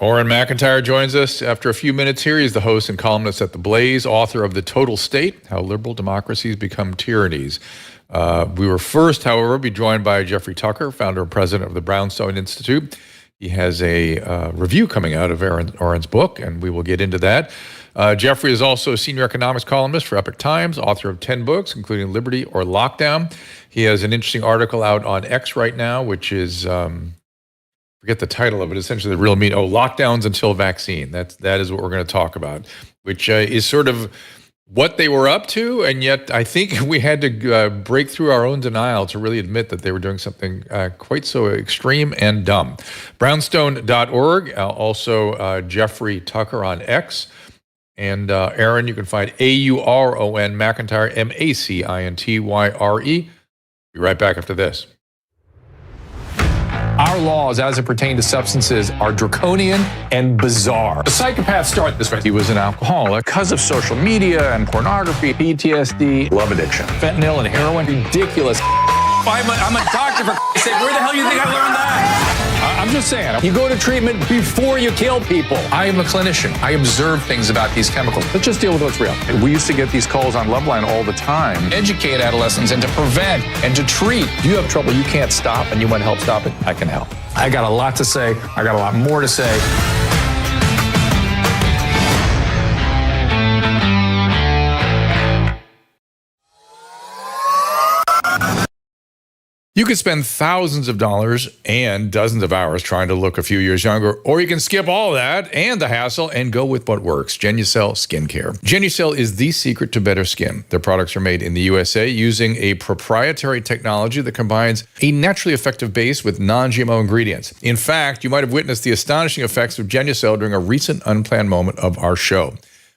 Auron MacIntyre joins us after a few minutes here. He's the host and columnist at The Blaze, author of The Total State, How Liberal Democracies Become Tyrannies. We were first, however, be joined by Jeffrey Tucker, founder and president of the Brownstone Institute. He has a review coming out of Auron's book, and we will get into that. Jeffrey is also a senior economics columnist for Epoch Times, author of 10 books, including Liberty or Lockdown. He has an interesting article out on X right now, which is... forget the title of it, essentially the real meaning. Lockdowns until vaccine. That is what we're going to talk about, which is sort of what they were up to. And yet I think we had to break through our own denial to really admit that they were doing something quite so extreme and dumb. Brownstone.org, also Jeffrey Tucker on X. And Auron, you can find Auron MacIntyre, MacIntyre. Be right back after this. Our laws, as it pertains to substances, are draconian and bizarre. The psychopaths start this way. He was an alcoholic because of social media and pornography, PTSD, love addiction, fentanyl and heroin. Ridiculous. I'm a doctor, for sake. Where the hell do you think I learned that? I'm just saying, you go to treatment before you kill people. I am a clinician. I observe things about these chemicals. Let's just deal with what's real. We used to get these calls on Loveline all the time. Educate adolescents and to prevent and to treat. If you have trouble you can't stop and you want help stop it, I can help. I got a lot to say. I got a lot more to say. You could spend thousands of dollars and dozens of hours trying to look a few years younger, or you can skip all that and the hassle and go with what works, Genucel Skincare. Genucel is the secret to better skin. Their products are made in the USA using a proprietary technology that combines a naturally effective base with non-GMO ingredients. In fact, you might have witnessed the astonishing effects of Genucel during a recent unplanned moment of our show,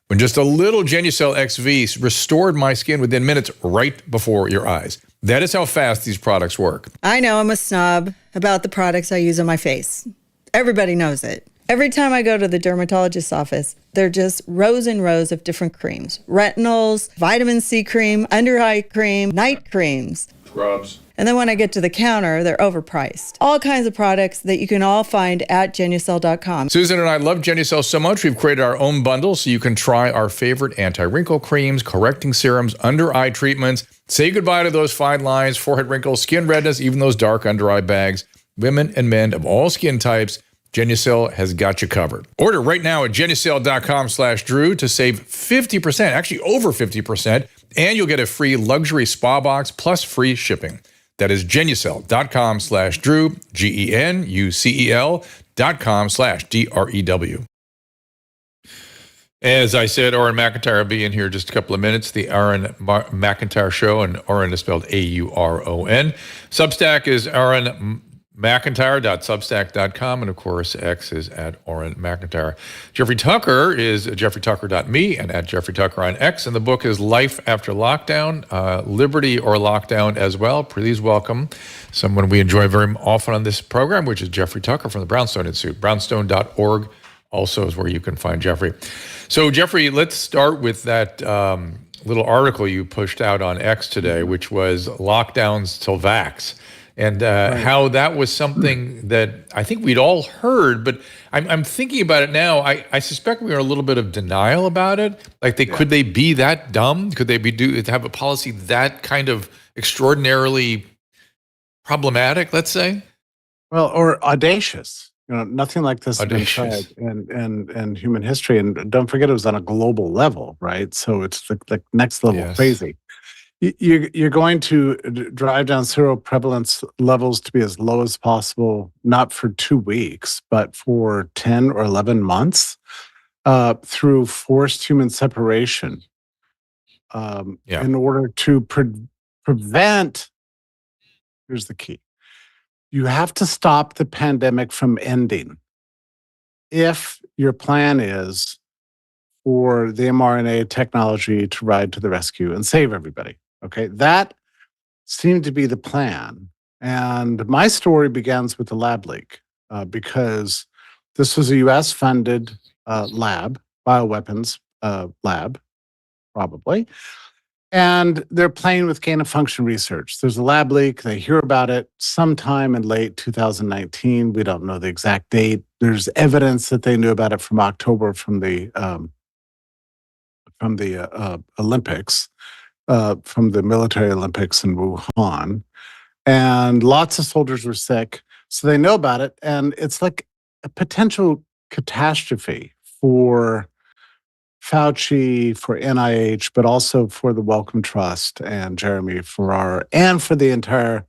when just a little Genucel XV restored my skin within minutes right before your eyes. That is how fast these products work. I know I'm a snob about the products I use on my face. Everybody knows it. Every time I go to the dermatologist's office, they're just rows and rows of different creams. Retinols, vitamin C cream, under eye cream, night creams. Scrubs. And then when I get to the counter, they're overpriced. All kinds of products that you can all find at Genucel.com. Susan and I love Genucel so much, we've created our own bundle so you can try our favorite anti-wrinkle creams, correcting serums, under-eye treatments. Say goodbye to those fine lines, forehead wrinkles, skin redness, even those dark under-eye bags. Women and men of all skin types, Genucel has got you covered. Order right now at Genucel.com/Drew to save 50%, actually over 50%, and you'll get a free luxury spa box plus free shipping. That is Genucel.com/Drew, GENUCEL.com/DREW. As I said, Auron MacIntyre will be in here in just a couple of minutes. The Auron MacIntyre Show, and Auron is spelled Auron. Substack is auronmcintyre.substack.com, and of course, X is at Auron MacIntyre. Jeffrey Tucker is jeffreytucker.me and at Jeffrey Tucker on X, and the book is Life After Lockdown, Liberty or Lockdown as well. Please welcome someone we enjoy very often on this program, which is Jeffrey Tucker from the Brownstone Institute. Brownstone.org also is where you can find Jeffrey. So, Jeffrey, let's start with that little article you pushed out on X today, which was Lockdowns Till Vax. And how that was something that I think we'd all heard, but I'm thinking about it now. I suspect we were in a little bit of denial about it. Like, could they be that dumb? Could they have a policy that kind of extraordinarily problematic, let's say? Well, or audacious. Nothing like this has been tried in human history. And don't forget, it was on a global level, right? So it's like next level crazy. You're going to drive down zero prevalence levels to be as low as possible, not for 2 weeks, but for 10 or 11 months through forced human separation in order to prevent, here's the key, you have to stop the pandemic from ending. If your plan is for the mRNA technology to ride to the rescue and save everybody. Okay, that seemed to be the plan. And my story begins with the lab leak because this was a US-funded lab, bioweapons lab, probably. And they're playing with gain of function research. There's a lab leak. They hear about it sometime in late 2019. We don't know the exact date. There's evidence that they knew about it from October from the Olympics, from the military Olympics in Wuhan. And lots of soldiers were sick. So they know about it. And it's like a potential catastrophe for Fauci, for NIH, but also for the Wellcome Trust and Jeremy Farrar, and for the entire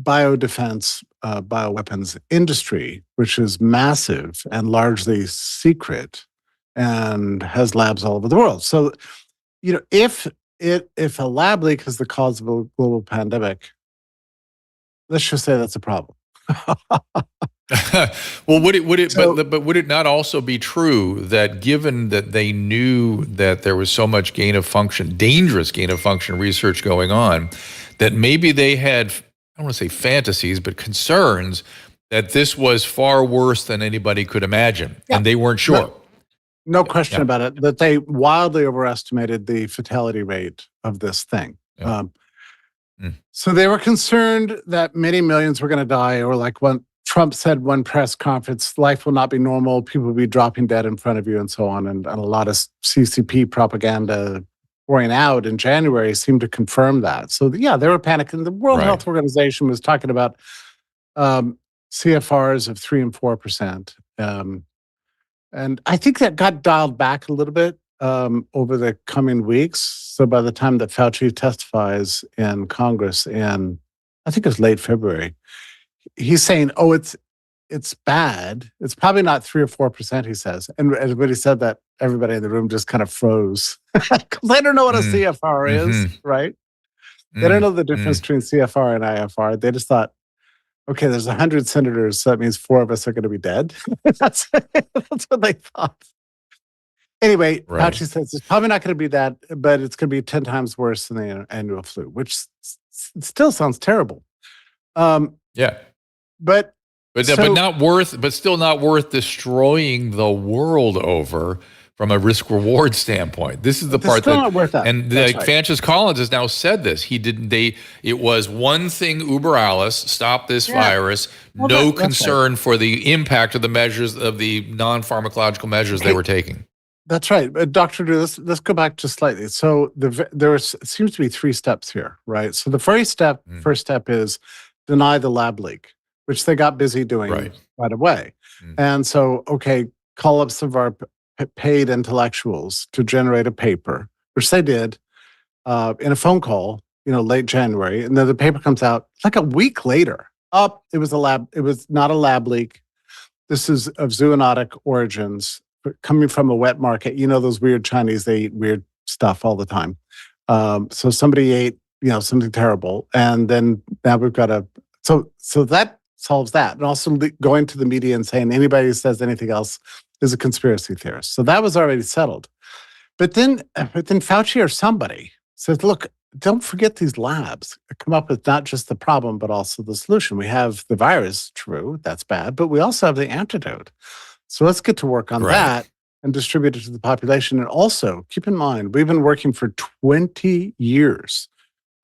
biodefense, bioweapons industry, which is massive and largely secret and has labs all over the world. So, if a lab leak is the cause of a global pandemic, let's just say that's a problem. Well, would it not also be true that given that they knew that there was so much dangerous gain of function research going on, that maybe they had, I don't want to say fantasies, but concerns that this was far worse than anybody could imagine, and they weren't sure. No question about it, that they wildly overestimated the fatality rate of this thing. Yeah. So they were concerned that many millions were going to die, or like when Trump said one press conference, life will not be normal, people will be dropping dead in front of you and so on. And a lot of CCP propaganda pouring out in January seemed to confirm that. So they were panicking. The World Health Organization was talking about CFRs of 3 and 4%. And I think that got dialed back a little bit over the coming weeks. So by the time that Fauci testifies in Congress in, I think it's late February, he's saying, "Oh, it's bad. It's probably not 3 or 4%." He says, and when he said that, everybody in the room just kind of froze because they don't know what a CFR is, right? They don't know the difference between CFR and IFR. They just thought, okay, there's 100 senators, so that means 4 of us are going to be dead. that's what they thought. Anyway, Fauci says it's probably not going to be that, but it's going to be 10 times worse than the annual flu, which still sounds terrible. But still not worth destroying the world over from a risk reward standpoint. This is the part that not worth that. And Francis Collins has now said this. It was one thing uber alles, stop this virus, no concern for the impact of the measures of the non-pharmacological measures they were taking. That's right. Dr. Drew, let's go back just slightly. So there seems to be 3 steps here, right? So the first step is deny the lab leak, which they got busy doing right away. And so, call up some of our paid intellectuals to generate a paper, which they did in a phone call, late January. And then the paper comes out like a week later. It was not a lab leak. This is of zoonotic origins coming from a wet market. Those weird Chinese, they eat weird stuff all the time. So somebody ate, something terrible. And then now we've got so that solves that. And also going to the media and saying anybody who says anything else is a conspiracy theorist. So that was already settled. But then Fauci or somebody says, look, don't forget these labs come up with not just the problem, but also the solution. We have the virus, true, that's bad, but we also have the antidote. So let's get to work on that and distribute it to the population. And also keep in mind, we've been working for 20 years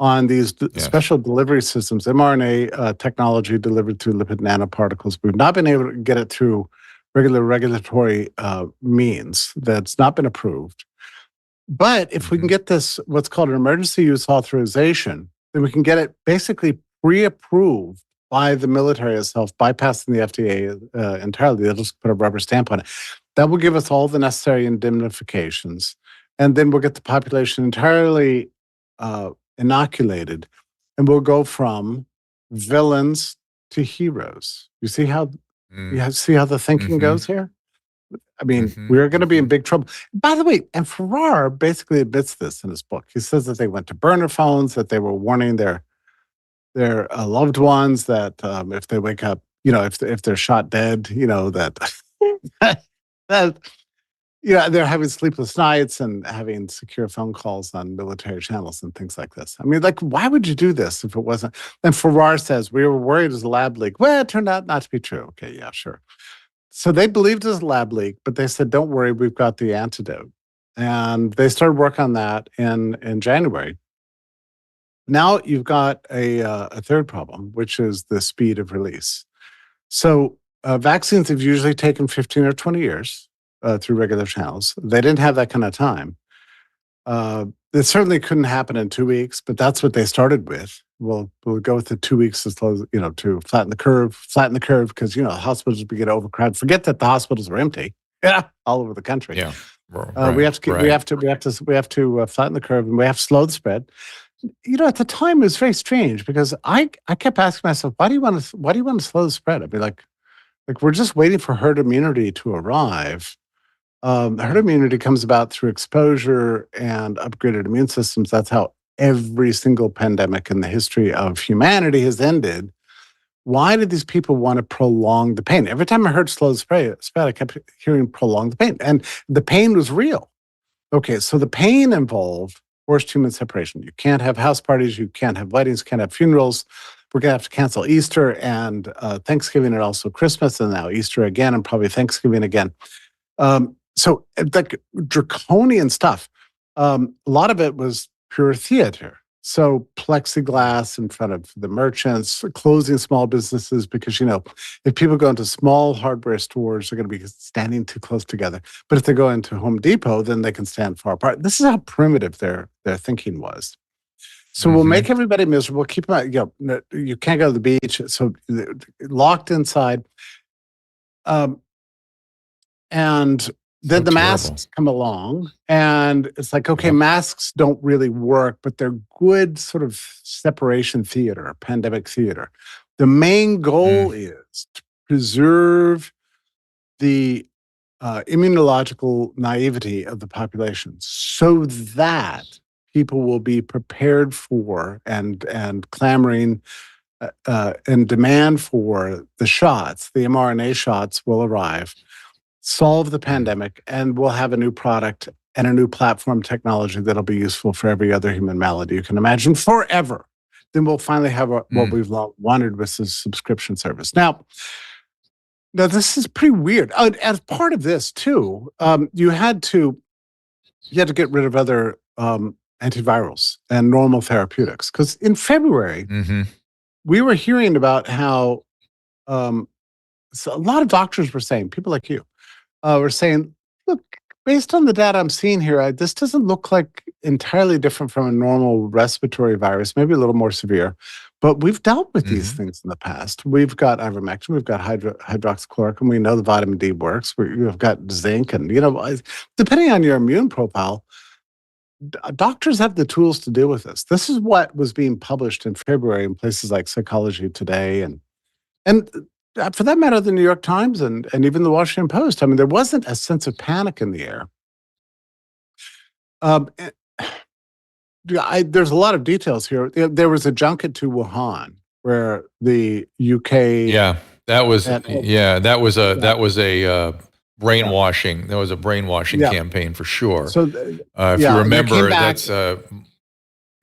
on these special delivery systems, mRNA technology delivered through lipid nanoparticles. We've not been able to get it through regular regulatory means. That's not been approved. But if we can get this, what's called an emergency use authorization, then we can get it basically pre-approved by the military itself, bypassing the FDA entirely. They'll just put a rubber stamp on it. That will give us all the necessary indemnifications. And then we'll get the population entirely inoculated. And we'll go from villains to heroes. You see how the thinking goes here? I mean, we're going to be in big trouble. By the way, and Farrar basically admits this in his book. He says that they went to burner phones, that they were warning their loved ones that if they wake up, if they're shot dead, that they're having sleepless nights and having secure phone calls on military channels and things like this. I mean, why would you do this if it wasn't? And Farrar says, we were worried it was a lab leak. Well, it turned out not to be true. Okay, yeah, sure. So they believed it was a lab leak, but they said, don't worry, we've got the antidote. And they started work on that in January. Now you've got a third problem, which is the speed of release. So vaccines have usually taken 15 or 20 years through regular channels. They didn't have that kind of time. It certainly couldn't happen in 2 weeks, but that's what they started with. We'll go with the 2 weeks to slow, to flatten the curve, because the hospitals would get overcrowded. Forget that the hospitals are empty, all over the country. Yeah, we have to flatten the curve, and we have to slow the spread. At the time, it was very strange because I kept asking myself, why do you want to slow the spread? I'd be like we're just waiting for herd immunity to arrive. Herd immunity comes about through exposure and upgraded immune systems. That's how every single pandemic in the history of humanity has ended. Why did these people want to prolong the pain? Every time I heard slow the spread, I kept hearing prolong the pain. And the pain was real. Okay, so the pain involved forced human separation. You can't have house parties. You can't have weddings. You can't have funerals. We're going to have to cancel Easter and Thanksgiving and also Christmas, and now Easter again and probably Thanksgiving again. So like draconian stuff. A lot of it was pure theater. So plexiglass in front of the merchants, closing small businesses because, if people go into small hardware stores, they're going to be standing too close together. But if they go into Home Depot, then they can stand far apart. This is how primitive their thinking was. So we'll make everybody miserable. Keep them out. You can't go to the beach. So locked inside. And then the masks come along, and it's like, okay, masks don't really work, but they're good sort of separation theater, pandemic theater. The main goal is to preserve the immunological naivety of the population so that people will be prepared for and clamoring and demand for the shots. The mRNA shots will arrive, solve the pandemic, and we'll have a new product and a new platform technology that'll be useful for every other human malady you can imagine forever. Then we'll finally have what we've wanted, with this subscription service. Now, this is pretty weird. As part of this too, you had to get rid of other antivirals and normal therapeutics, because in February we were hearing about how so a lot of doctors were saying, people like you, were saying, look, based on the data I'm seeing here, this doesn't look like entirely different from a normal respiratory virus, maybe a little more severe. But we've dealt with these things in the past. We've got ivermectin, we've got hydroxychloroquine, we know the vitamin D works, we've got zinc, and depending on your immune profile, doctors have the tools to deal with this. This is what was being published in February in places like Psychology Today and for that matter, the New York Times and even the Washington Post. I mean, there wasn't a sense of panic in the air. There's a lot of details here. There was a junket to Wuhan where the UK. That was a brainwashing. That was a brainwashing campaign for sure. So if you remember, that's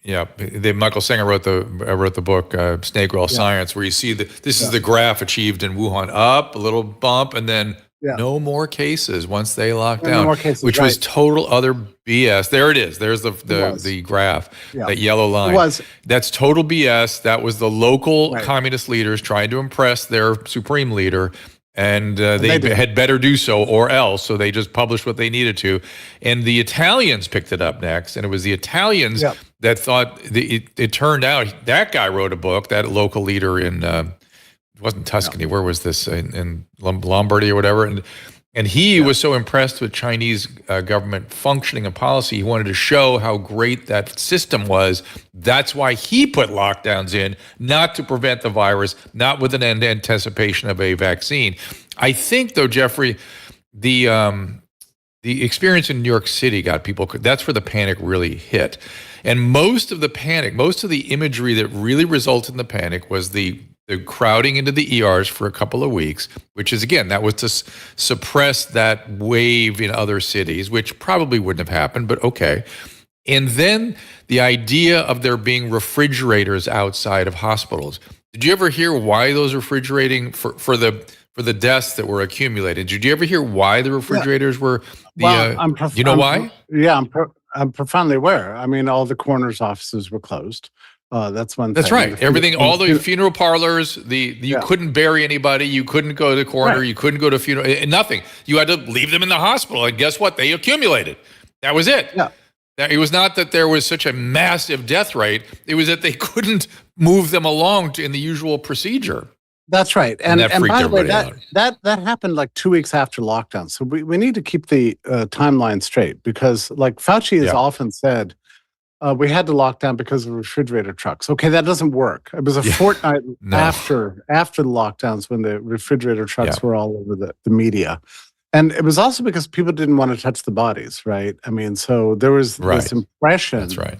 Michael Singer wrote the book Snake Oil Science, where you see this is the graph achieved in Wuhan, up a little bump, and then no more cases once they locked down, which was total other BS. There it is. There's the graph, that yellow line. That's total BS. That was the local communist leaders trying to impress their supreme leader. And they had better do so or else. So they just published what they needed to. And the Italians picked it up next. And it was the Italians that thought, it turned out, that guy wrote a book, that local leader in, it wasn't Tuscany, where was this, in Lombardy or whatever. And he was so impressed with Chinese government functioning and policy, he wanted to show how great that system was. That's why he put lockdowns in, not to prevent the virus, not with an anticipation of a vaccine. I think, though, Jeffrey, the experience in New York City got people, that's where the panic really hit. And most of the imagery that really resulted in the panic was the crowding into the ERs for a couple of weeks, which is, again, that was to suppress that wave in other cities, which probably wouldn't have happened, but okay. And then the idea of there being refrigerators outside of hospitals. Did you ever hear why those refrigerating for for the deaths that were accumulated. Did you ever hear why the refrigerators were? You know why? I'm profoundly aware. I mean, all the coroner's offices were closed. That's one. That's thing. right. Everything, all the funeral parlors. You couldn't bury anybody. You couldn't go to the coroner. Right. You couldn't go to funeral. Nothing. You had to leave them in the hospital. And guess what? They accumulated. That was it. Yeah. It was not that there was such a massive death rate. It was that they couldn't move them along in the usual procedure. That's right. And by the way, out. that happened like 2 weeks after lockdown. So we need to keep the timeline straight, because like Fauci has often said, we had to lock down because of refrigerator trucks. Okay, that doesn't work. It was a fortnight after the lockdowns when the refrigerator trucks were all over the media. And it was also because people didn't want to touch the bodies, right? I mean, so there was this impression, that's right,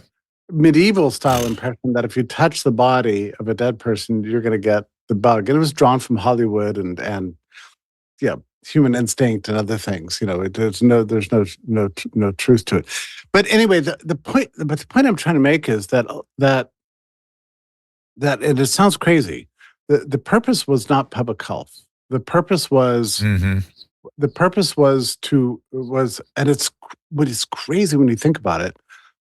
medieval style impression, that if you touch the body of a dead person, you're going to get the bug. And it was drawn from Hollywood and human instinct and other things. You know, there's no truth to it. But anyway, the point I'm trying to make is that and it sounds crazy. The purpose was not public health. The purpose was and it's crazy when you think about it,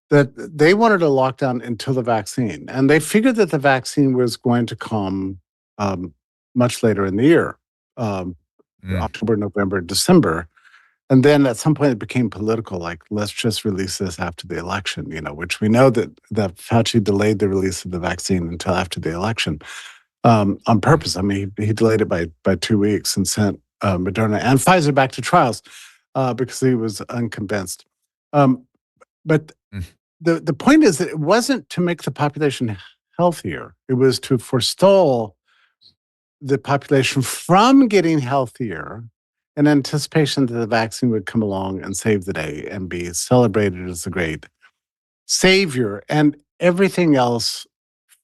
that they wanted a lockdown until the vaccine, and they figured that the vaccine was going to come much later in the year, October, November, December. And then at some point it became political, like, let's just release this after the election, which we know that Fauci delayed the release of the vaccine until after the election on purpose. I mean, he delayed it by 2 weeks and sent Moderna and Pfizer back to trials because he was unconvinced. But the point is that it wasn't to make the population healthier. It was to forestall the population from getting healthier in anticipation that the vaccine would come along and save the day and be celebrated as the great savior, and everything else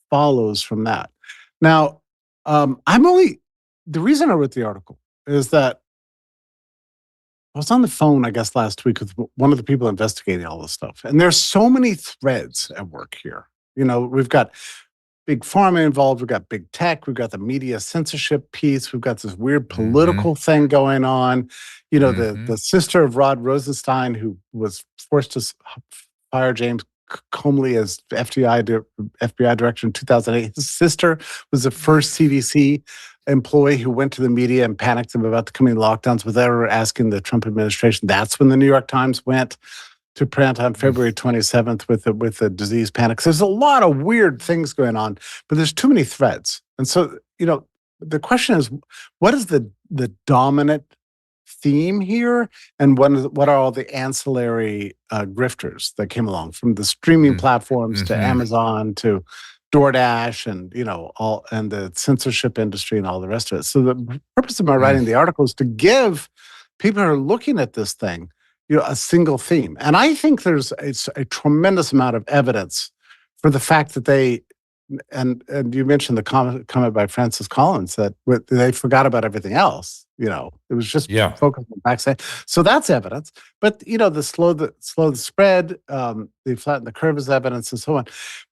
follows from that. Now, the reason I wrote the article is that I was on the phone, I guess, last week with one of the people investigating all this stuff. And there's so many threads at work here. We've got big pharma involved. We've got big tech. We've got the media censorship piece. We've got this weird political thing going on. The sister of Rod Rosenstein, who was forced to fire James Comey as FBI director in 2008. His sister was the first CDC employee who went to the media and panicked them about the coming lockdowns without ever asking the Trump administration. That's when the New York Times went to print on February 27th with the disease panic. So there's a lot of weird things going on, but there's too many threads. And so, the question is, what is the dominant theme here, and what are all the ancillary grifters that came along, from the streaming platforms to Amazon to DoorDash and and the censorship industry and all the rest of it. So the purpose of my writing the article is to give people who are looking at this thing a single theme. And I think there's a tremendous amount of evidence for the fact that they, and you mentioned the comment by Francis Collins that they forgot about everything else. It was just focused on vaccine. So that's evidence. But the slow the spread, the flatten the curve is evidence, and so on.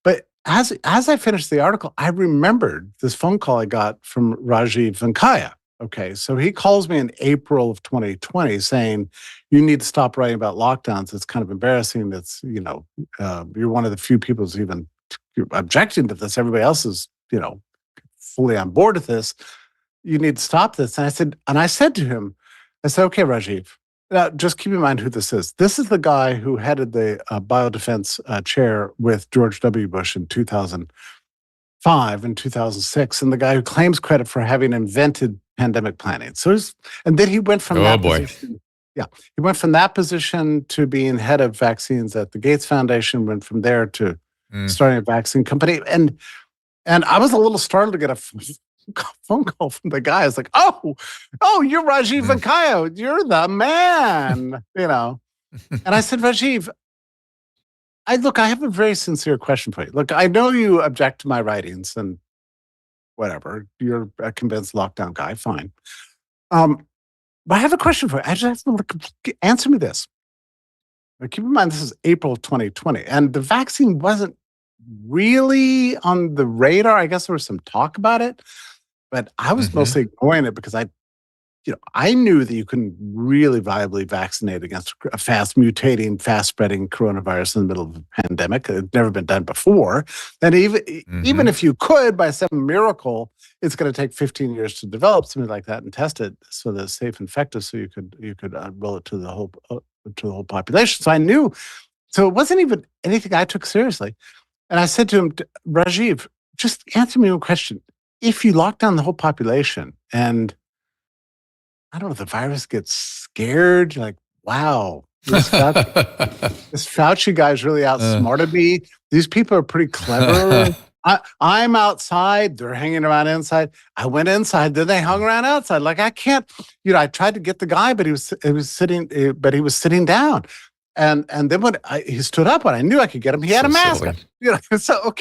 But as I finished the article, I remembered this phone call I got from Rajiv Venkaya. Okay, so he calls me in April of 2020 saying, you need to stop writing about lockdowns. It's kind of embarrassing. It's, you're one of the few people who's even objecting to this. Everybody else is, fully on board with this. You need to stop this. And I said to him, okay, Rajiv, just keep in mind who this is. This is the guy who headed the biodefense chair with George W. Bush in 2005 and 2006, and the guy who claims credit for having invented pandemic planning. And then he went from position. Yeah, he went from that position to being head of vaccines at the Gates Foundation. Went from there to starting a vaccine company. And I was a little startled to get a phone call from the guy. I was like, oh, you're Rajiv Venkaya. You're the man. And I said, Rajiv, I have a very sincere question for you. Look, I know you object to my writings and whatever. You're a convinced lockdown guy. Fine. But I have a question for you. I just have to answer me this. Now, keep in mind, this is April of 2020, and the vaccine wasn't really on the radar. I guess there was some talk about it, but I was mostly ignoring it because I I knew that you couldn't really viably vaccinate against a fast mutating, fast spreading coronavirus in the middle of a pandemic. It had never been done before. And even if you could, by some miracle, it's going to take 15 years to develop something like that and test it so that it's safe and effective, so you could roll it to the whole population. So I knew. So it wasn't even anything I took seriously. And I said to him, Rajiv, just answer me one question. If you lock down the whole population and I don't know, the virus gets scared, you're like, wow, this Fauci guy's really outsmarted me. These people are pretty clever. I'm outside. They're hanging around inside. I went inside. Then they hung around outside. Like, I can't, I tried to get the guy, but he was sitting down. And then when he stood up, when I knew I could get him, he had a mask on. So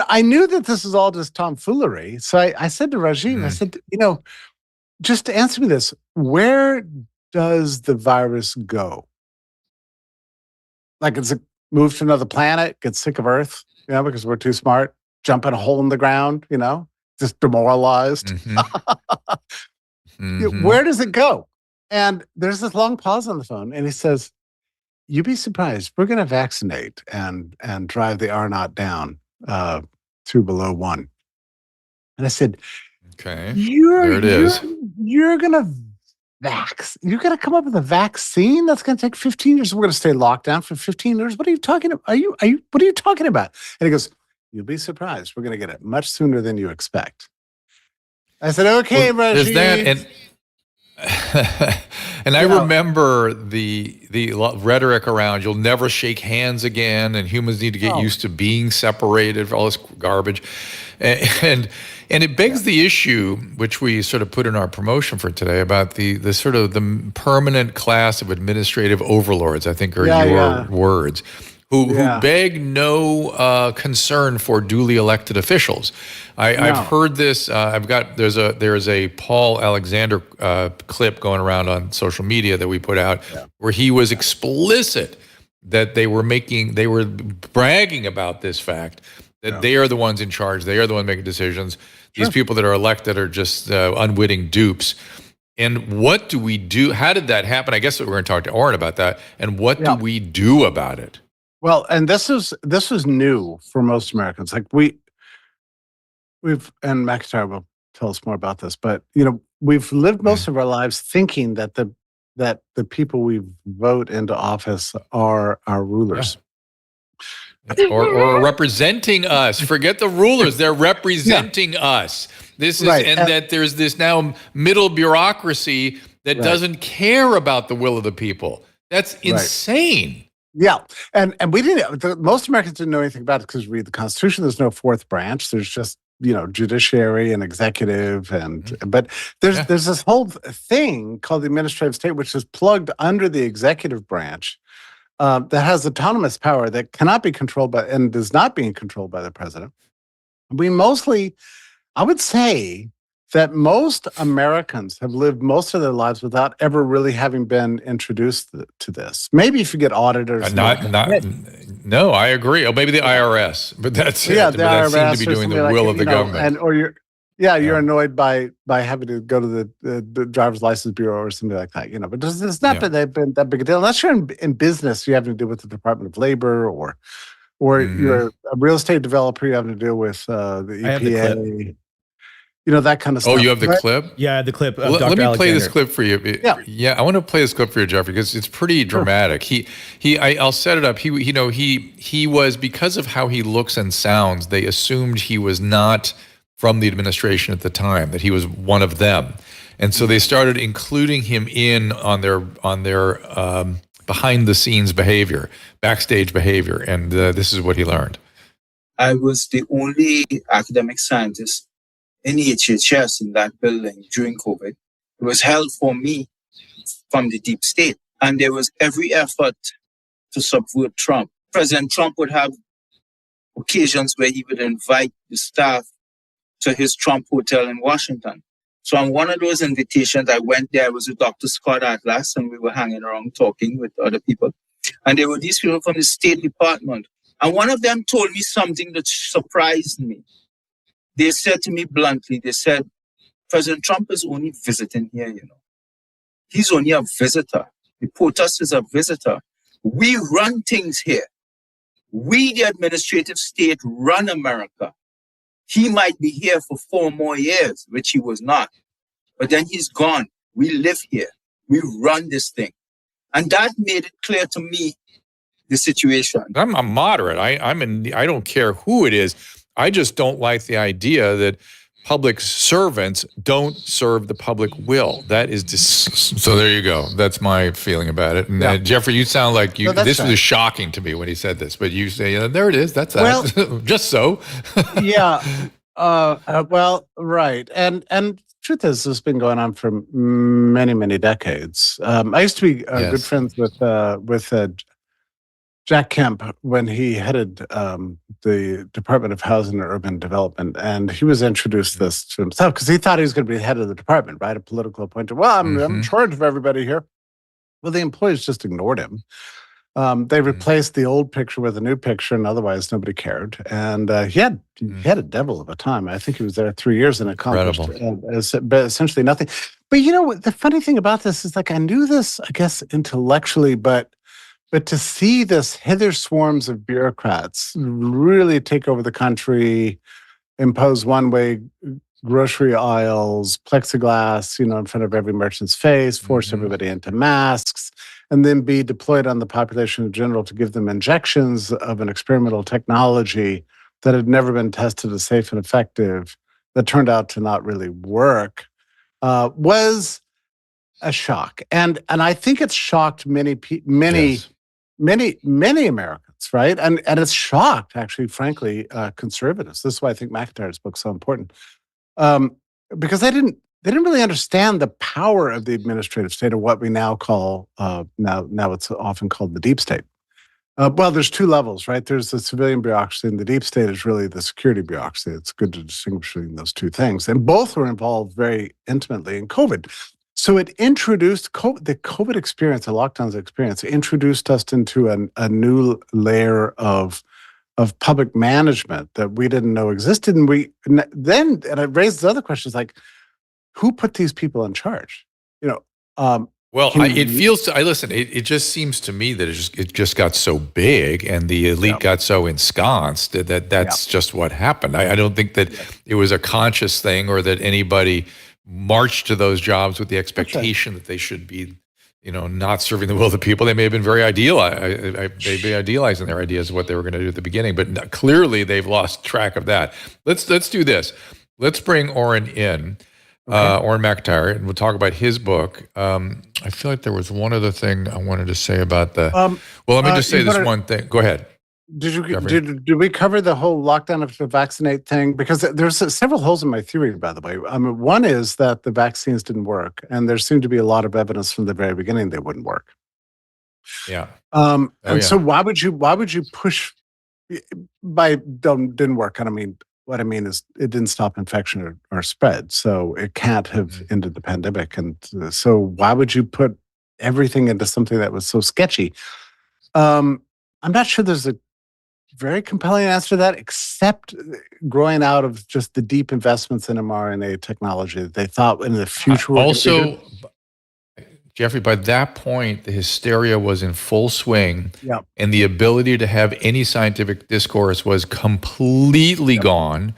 I knew that this is all just tomfoolery. So I said to Rajiv, I said, just answer me this: where does the virus go? Like, it's move to another planet, get sick of Earth, because we're too smart, jump in a hole in the ground, just demoralized. Where does it go? And there's this long pause on the phone, and he says, you'd be surprised. We're going to vaccinate and drive the R0 down to below 1. And I said, okay, there it is. You're going to you're going to come up with a vaccine that's going to take 15 years. We're going to stay locked down for 15 years. What are you talking about? What are you talking about? And he goes, you'll be surprised. We're going to get it much sooner than you expect. I said, okay, Rajiv. There's that, and I remember the rhetoric around you'll never shake hands again, and humans need to get used to being separated, all this garbage, and it begs the issue, which we sort of put in our promotion for today, about the sort of the permanent class of administrative overlords, I think are your words, who beg no concern for duly elected officials. I've heard this. There's a Paul Alexander clip going around on social media that we put out where he was explicit that they were bragging about this fact that they are the ones in charge. They are the ones making decisions. These people that are elected are just unwitting dupes. And what do we do? How did that happen? I guess we're going to talk to Auron about that. And what do we do about it? Well, and this was new for most Americans. Like we've and MacIntyre will tell us more about this, but we've lived most of our lives thinking that the people we vote into office are our rulers. Or representing us. Forget the rulers; they're representing us. This is, that there's this now middle bureaucracy that doesn't care about the will of the people. That's insane. Yeah, and we didn't. Most Americans didn't know anything about it because we read the Constitution. There's no fourth branch. There's just judiciary and executive, but there's this whole thing called the administrative state, which is plugged under the executive branch. That has autonomous power that cannot be controlled by and is not being controlled by the president. I would say that most Americans have lived most of their lives without ever really having been introduced to this. Maybe if you get auditors. No, I agree. Oh, maybe the IRS, but that's the IRS seem to be doing the will of the government. You're annoyed by having to go to the driver's license bureau or something like that, But it's not been that big a deal unless you're in business. You have to deal with the Department of Labor, or you're a real estate developer. You have to deal with the EPA. I have the clip. That kind of stuff. Oh, you have the clip? Yeah, I have the clip. Of Let Dr. me Alexander. play this clip for you. Yeah, I want to play this clip for you, Jeffrey, because it's pretty dramatic. I'll set it up. He was, because of how he looks and sounds, they assumed he was not from the administration at the time, that he was one of them. And so they started including him in on their behind the scenes behavior, backstage behavior. And this is what he learned. I was the only academic scientist in HHS in that building during COVID. It was held for me from the deep state. And there was every effort to subvert Trump. President Trump would have occasions where he would invite the staff to his Trump Hotel in Washington. So on one of those invitations, I went there. I was with Dr. Scott Atlas, and we were hanging around talking with other people. And there were these people from the State Department. And one of them told me something that surprised me. They said to me bluntly, they said, President Trump is only visiting here, He's only a visitor. The POTUS is a visitor. We run things here. We, the administrative state, run America. He might be here for 4 more years, which he was not. But then he's gone. We live here. We run this thing. And that made it clear to me, the situation. I'm a moderate. I don't care who it is. I just don't like the idea that public servants don't serve the public will. That is so there you go. That's my feeling about it. And Jeffrey, you sound like this was shocking to me when he said this, but you say, there it is. That's that. Just so. Yeah. Well, right. And truth is, this has been going on for many, many decades. I used to be good friends with Jack Kemp when he headed the Department of Housing and Urban Development, and he was introduced this to himself because he thought he was going to be the head of the department, right? A political appointee. Well, I'm in charge of everybody here. Well, the employees just ignored him. They replaced the old picture with a new picture, and otherwise nobody cared. And he had a devil of a time. I think he was there 3 years and accomplished essentially nothing. But the funny thing about this is, like, I knew this, I guess, intellectually, but to see this hither swarms of bureaucrats really take over the country, impose one-way grocery aisles, plexiglass, in front of every merchant's face, force everybody into masks, and then be deployed on the population in general to give them injections of an experimental technology that had never been tested as safe and effective, that turned out to not really work, was a shock. And I think it's shocked many Americans, right? And it's shocked, actually, frankly, conservatives. This is why I think MacIntyre's book is so important, because they didn't really understand the power of the administrative state, or what we now call now it's often called the deep state. Well, there's 2 levels, right? There's the civilian bureaucracy, and the deep state is really the security bureaucracy. It's good to distinguish between those 2 things, and both were involved very intimately in COVID. So it introduced the COVID experience, the lockdowns experience, introduced us into a new layer of public management that we didn't know existed. And it raised other questions, like, who put these people in charge? It just seems to me that it just got so big, and the elite got so ensconced that's just what happened. I don't think that it was a conscious thing, or that anybody marched to those jobs with the expectation that they should be, not serving the will of the people. They may have been very idealizing their ideas of what they were going to do at the beginning, but clearly they've lost track of that. Let's do this. Let's bring Auron in, Auron MacIntyre, and we'll talk about his book. I feel like there was one other thing I wanted to say about the. Let me just say this one thing. Go ahead. Did we cover the whole lockdown of the vaccinate thing? Because there's several holes in my theory, by the way. One is that the vaccines didn't work, and there seemed to be a lot of evidence from the very beginning they wouldn't work. Yeah. So why would you push by didn't work? And what I mean is it didn't stop infection or spread, so it can't have ended the pandemic. And so why would you put everything into something that was so sketchy? I'm not sure there's a very compelling answer to that, except growing out of just the deep investments in mRNA technology that they thought in the future. Also, Jeffrey, by that point, the hysteria was in full swing, and the ability to have any scientific discourse was completely gone.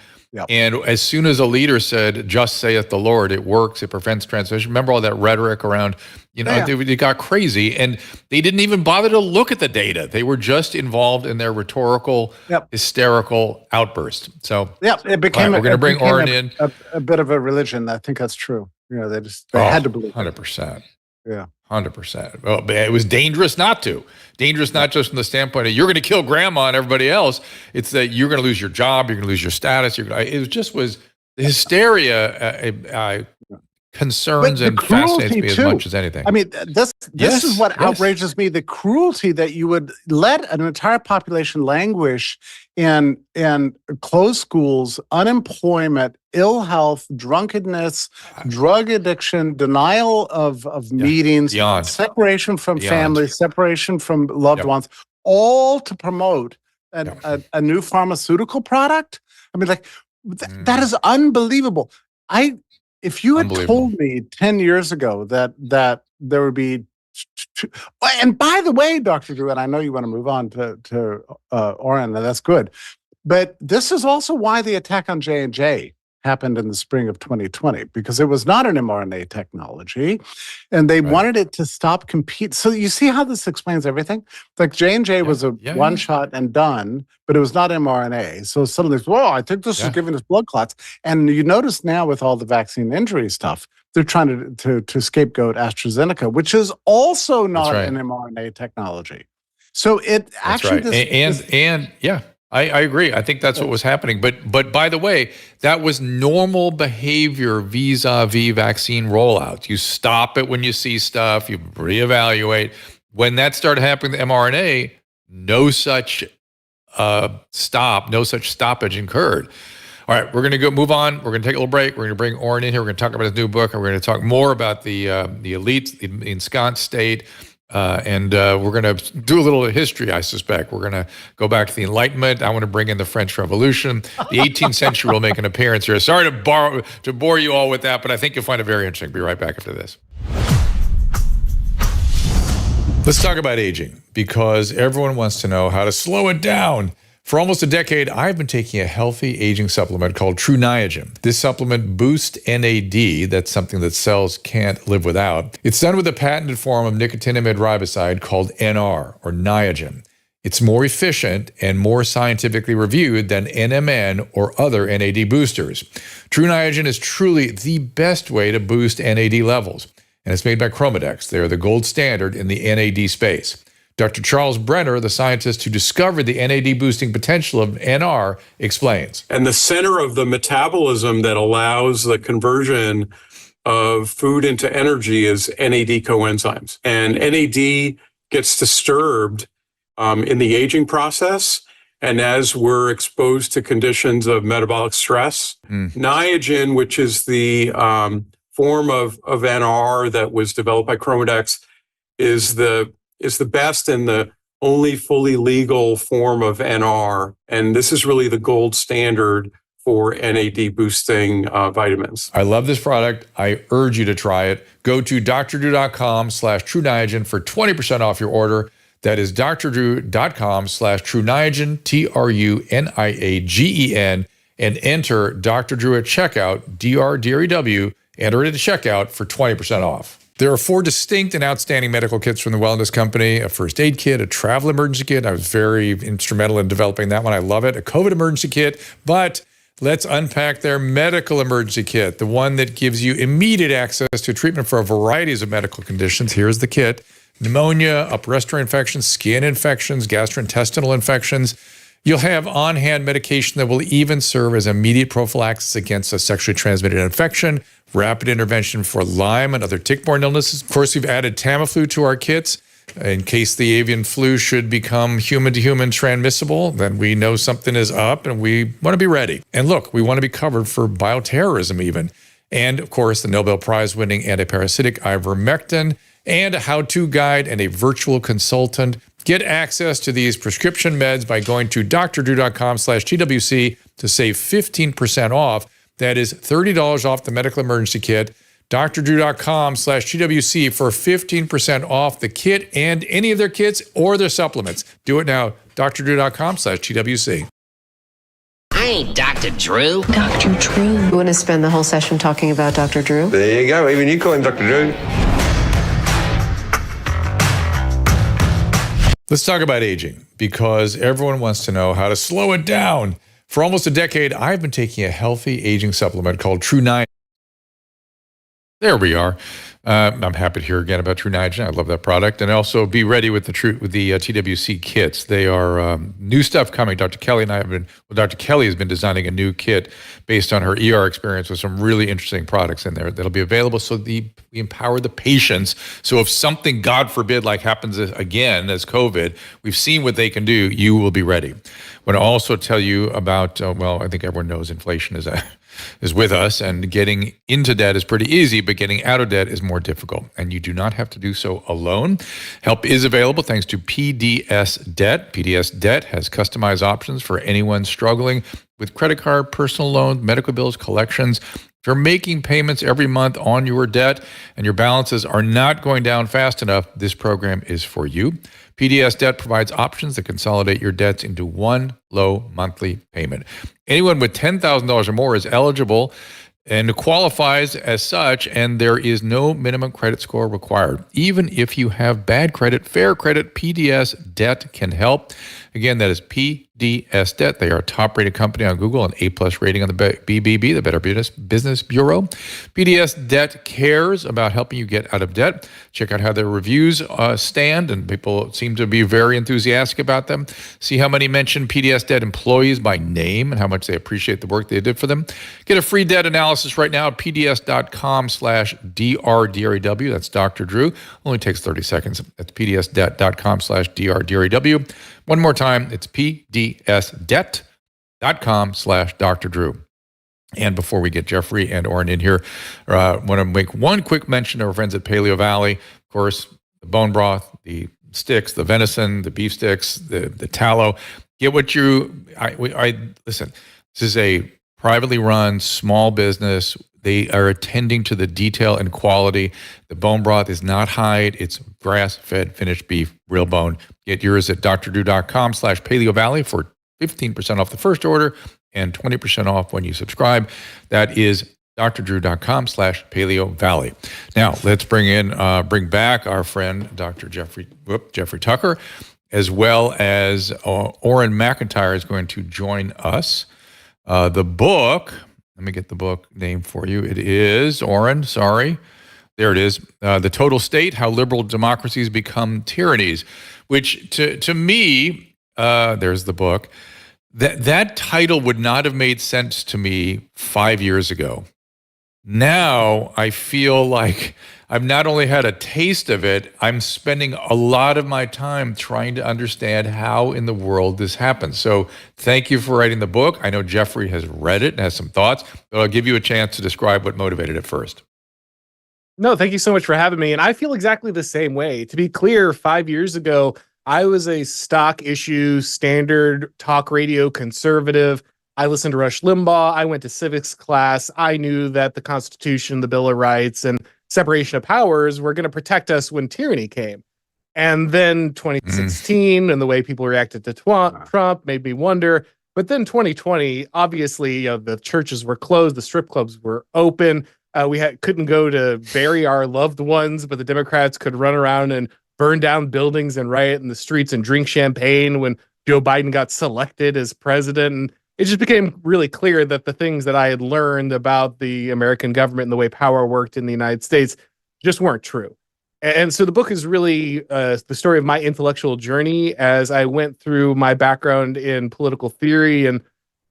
And as soon as a leader said, "Just saith the Lord," it works, it prevents transmission. Remember all that rhetoric around, it got crazy, and they didn't even bother to look at the data. They were just involved in their rhetorical, hysterical outburst. So it became. We're going to bring Auron in. A bit of a religion. I think that's true. They had to believe. 100%. Yeah. 100%. Well, it was dangerous not to. Dangerous not just from the standpoint of you're going to kill grandma and everybody else. It's that you're going to lose your job, you're going to lose your status. The hysteria concerns and fascinates me as much as anything. This is what outrages me: the cruelty that you would let an entire population languish in closed schools, unemployment, ill health, drunkenness, drug addiction, denial of meetings, separation from family, separation from loved ones, all to promote a new pharmaceutical product. That is unbelievable. If you had told me 10 years ago that there would be, and by the way, Dr. Drew, and I know you want to move on to Auron, and that's good, but this is also why the attack on J&J happened in the spring of 2020, because it was not an mRNA technology, and they wanted it to stop compete. So you see how this explains everything? Like J&J was a one shot and done, but it was not mRNA. So suddenly, whoa, I think this is giving us blood clots. And you notice now with all the vaccine injury stuff, they're trying to scapegoat AstraZeneca, which is also not an mRNA technology. So it actually... I agree. I think that's what was happening. But by the way, that was normal behavior vis-a-vis vaccine rollouts. You stop it when you see stuff, you reevaluate. When that started happening with mRNA, no such stoppage occurred. All right, we're going to move on. We're going to take a little break. We're going to bring Auron in here. We're going to talk about his new book, and we're going to talk more about the elites, the ensconced state. And we're going to do a little history, I suspect. We're going to go back to the Enlightenment. I want to bring in the French Revolution. The 18th century will make an appearance here. Sorry to bore you all with that, but I think you'll find it very interesting. Be right back after this. Let's talk about aging, because everyone wants to know how to slow it down. For almost a decade, I've been taking a healthy aging supplement called True Niagen. This supplement boosts NAD. That's something that cells can't live without. It's done with a patented form of nicotinamide riboside called NR, or Niagen. It's more efficient and more scientifically reviewed than NMN or other NAD boosters. True Niagen is truly the best way to boost NAD levels, and it's made by Chromadex. They are the gold standard in the NAD space. Dr. Charles Brenner, the scientist who discovered the NAD boosting potential of NR, explains. And the center of the metabolism that allows the conversion of food into energy is NAD coenzymes. And NAD gets disturbed in the aging process. And as we're exposed to conditions of metabolic stress, Niagen, which is the form of NR that was developed by Chromadex, is the best and the only fully legal form of NR. And this is really the gold standard for NAD boosting vitamins. I love this product. I urge you to try it. Go to drdrew.com/True Niagen for 20% off your order. That is drdrew.com/True Niagen, TRUNIAGEN, and enter Dr. Drew at checkout, DRDREW, enter it at checkout for 20% off. There are 4 distinct and outstanding medical kits from the Wellness Company: a first aid kit, a travel emergency kit. I was very instrumental in developing that one. I love it. A COVID emergency kit. But let's unpack their medical emergency kit, the one that gives you immediate access to treatment for a variety of medical conditions. Here's the kit: pneumonia, upper respiratory infections, skin infections, gastrointestinal infections. You'll have on-hand medication that will even serve as immediate prophylaxis against a sexually transmitted infection, rapid intervention for Lyme and other tick-borne illnesses. Of course, we've added Tamiflu to our kits in case the avian flu should become human-to-human transmissible. Then we know something is up and we want to be ready. And look, we want to be covered for bioterrorism even. And of course, the Nobel Prize-winning antiparasitic ivermectin, and a how-to guide and a virtual consultant. Get access to these prescription meds by going to drdrew.com/TWC to save 15% off. That is $30 off the medical emergency kit. drdrew.com/TWC for 15% off the kit and any of their kits or their supplements. Do it now. drdrew.com/TWC. I ain't Dr. Drew. Dr. Drew. You want to spend the whole session talking about Dr. Drew? There you go. Even you call him Dr. Drew. Let's talk about aging, because everyone wants to know how to slow it down. For almost a decade, I've been taking a healthy aging supplement called True Niagen. There we are. I'm happy to hear again about True Niagen. I love that product. And also be ready with the TWC kits. They are new stuff coming. Dr. Kelly has been designing a new kit based on her ER experience with some really interesting products in there that'll be available. So we empower the patients. So if something, God forbid, like happens again as COVID, we've seen what they can do. You will be ready. I want to also tell you about, I think everyone knows inflation is with us, and getting into debt is pretty easy, but getting out of debt is more difficult, and you do not have to do so alone. Help is available thanks to PDS Debt. PDS Debt has customized options for anyone struggling with credit card, personal loans, medical bills, collections. If you're making payments every month on your debt and your balances are not going down fast enough, this program is for you. PDS Debt provides options that consolidate your debts into one low monthly payment. Anyone with $10,000 or more is eligible and qualifies as such, and there is no minimum credit score required. Even if you have bad credit, fair credit, PDS Debt can help. Again, that is PDS Debt. They are a top-rated company on Google, an A+ rating on the BBB, the Better Business Bureau. PDS Debt cares about helping you get out of debt. Check out how their reviews stand, and people seem to be very enthusiastic about them. See how many mention PDS Debt employees by name and how much they appreciate the work they did for them. Get a free debt analysis right now at pds.com/DRDRAW. That's Dr. Drew. Only takes 30 seconds. That's pds.com/DRDRAW. One more time, it's pdsdebt.com/Dr. Drew. And before we get Jeffrey and Auron in here, I want to make one quick mention of our friends at Paleo Valley. Of course, the bone broth, the sticks, the venison, the beef sticks, the tallow. Get what listen, this is a privately run small business. They are attending to the detail and quality. The bone broth is not hide. It's grass-fed, finished beef, real bone. Get yours at drdrew.com/Paleo Valley for 15% off the first order and 20% off when you subscribe. That is drdrew.com/Paleo Valley. Now, let's bring back our friend, Dr. Jeffrey Tucker, as well as Auron MacIntyre is going to join us. The book, let me get the book name for you. It is, Auron, sorry. There it is. The Total State, How Liberal Democracies Become Tyrannies, which to me, there's the book. That title would not have made sense to me 5 years ago. Now I feel like I've not only had a taste of it, I'm spending a lot of my time trying to understand how in the world this happens. So thank you for writing the book. I know Jeffrey has read it and has some thoughts, but I'll give you a chance to describe what motivated it first. No, thank you so much for having me. And I feel exactly the same way. To be clear, 5 years ago, I was a stock issue, standard talk radio conservative. I listened to Rush Limbaugh. I went to civics class. I knew that the Constitution, the Bill of Rights, and separation of powers were going to protect us when tyranny came. And then 2016 and the way people reacted to Trump made me wonder. But then 2020, obviously, the churches were closed. The strip clubs were open. We couldn't go to bury our loved ones, but the Democrats could run around and burn down buildings and riot in the streets and drink champagne when Joe Biden got selected as president. And it just became really clear that the things that I had learned about the American government and the way power worked in the United States just weren't true. And so the book is really the story of my intellectual journey as I went through my background in political theory and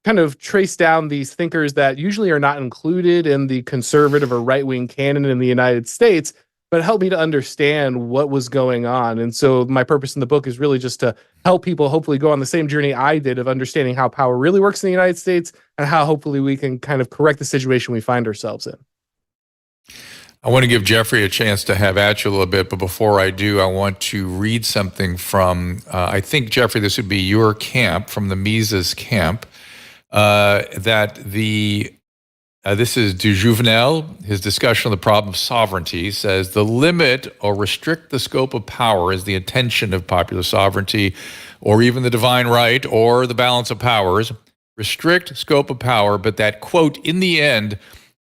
kind of traced down these thinkers that usually are not included in the conservative or right-wing canon in the United States, but helped me to understand what was going on. And so my purpose in the book is really just to help people hopefully go on the same journey I did of understanding how power really works in the United States and how hopefully we can kind of correct the situation we find ourselves in. I want to give Jeffrey a chance to have at you a little bit, but before I do, I want to read something from, I think, Jeffrey, this would be your camp, from the Mises camp, this is Du Juvenel. His discussion of the problem of sovereignty says the limit or restrict the scope of power is the intention of popular sovereignty or even the divine right or the balance of powers. Restrict scope of power, but that, quote, in the end,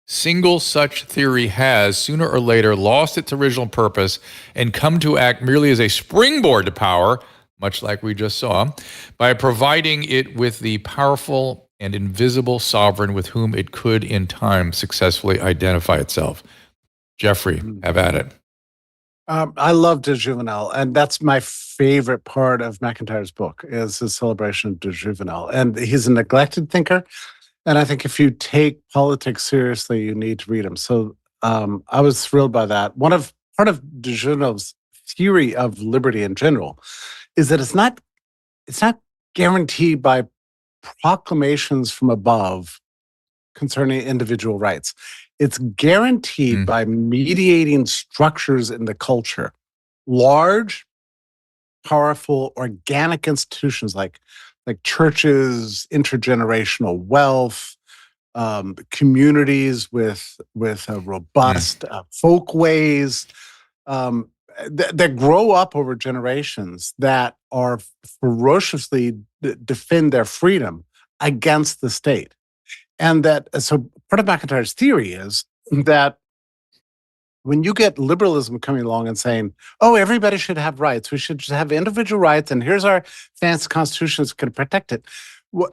single such theory has sooner or later lost its original purpose and come to act merely as a springboard to power, much like we just saw, by providing it with the powerful and invisible sovereign with whom it could in time successfully identify itself. Jeffrey, have at it. I love de Juvenel, and that's my favorite part of MacIntyre's book is his celebration of de Juvenel. And he's a neglected thinker, and I think if you take politics seriously, you need to read him. So I was thrilled by that. Part of de Juvenel's theory of liberty in general is that it's not guaranteed by proclamations from above concerning individual rights. It's guaranteed by mediating structures in the culture, large, powerful, organic institutions like churches, intergenerational wealth, communities with robust folkways that grow up over generations that are ferociously defend their freedom against the state. And that, so part of MacIntyre's theory is that when you get liberalism coming along and saying, oh, everybody should have rights, we should just have individual rights, and here's our fancy constitution that's going to protect it. I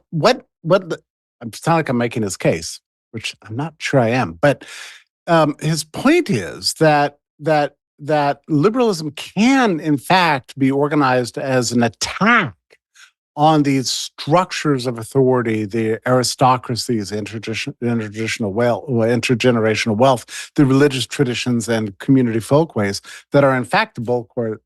sound like I'm making his case, which I'm not sure I am, but his point is that liberalism can, in fact, be organized as an attack on these structures of authority, the aristocracies, intergenerational wealth, the religious traditions and community folkways that are in fact a bulwark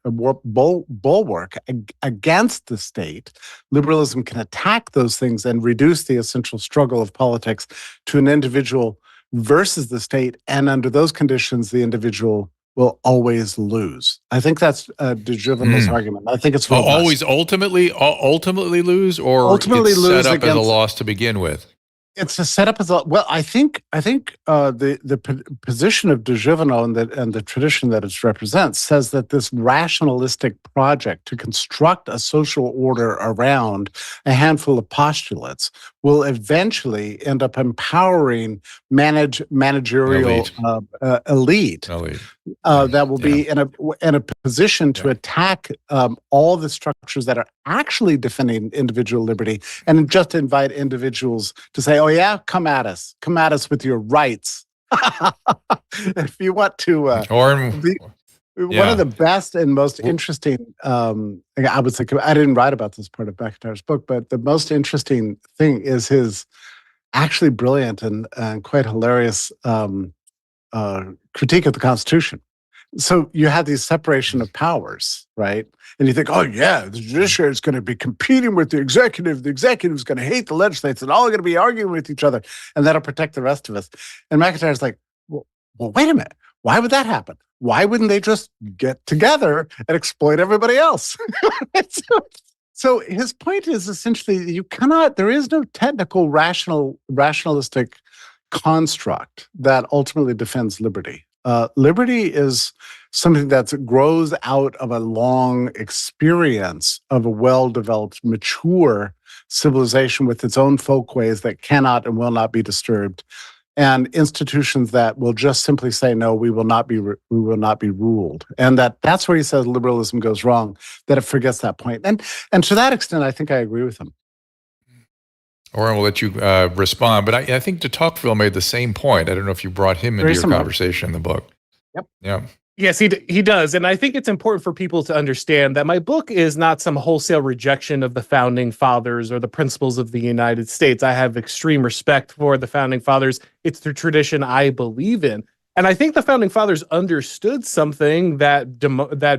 against the state. Liberalism can attack those things and reduce the essential struggle of politics to an individual versus the state, and under those conditions, the individual will always lose. I think that's de Juvenal's argument. I think it's always ultimately lose, or ultimately it's lose set up against, as a loss to begin with. It's a setup as a well. I think the position of de Juvenal and the tradition that it represents says that this rationalistic project to construct a social order around a handful of postulates will eventually end up empowering managerial elite. That will be in a position to attack all the structures that are actually defending individual liberty, and just invite individuals to say, "Oh yeah, come at us with your rights." If you want to, one of the best and most interesting, I would say, I didn't write about this part of MacIntyre's book, but the most interesting thing is his actually brilliant and quite hilarious critique of the Constitution. So you have these separation of powers, right? And you think, oh yeah, the judiciary is going to be competing with the executive. The executive is going to hate the legislature, and all are going to be arguing with each other, and that'll protect the rest of us. And MacIntyre's like, well, wait a minute. Why would that happen? Why wouldn't they just get together and exploit everybody else? So his point is essentially, there is no technical rationalistic construct that ultimately defends liberty. Liberty is something that grows out of a long experience of a well-developed, mature civilization with its own folkways that cannot and will not be disturbed, and institutions that will just simply say, no, we will not be ruled. And that's where he says liberalism goes wrong, that it forgets that point. And to that extent, I think I agree with him. Auron, we'll let you respond, but I think de Tocqueville made the same point. I don't know if you brought him into your conversation in the book. Yep. Yeah. Yes, he does. And I think it's important for people to understand that my book is not some wholesale rejection of the founding fathers or the principles of the United States. I have extreme respect for the founding fathers. It's the tradition I believe in. And I think the founding fathers understood something that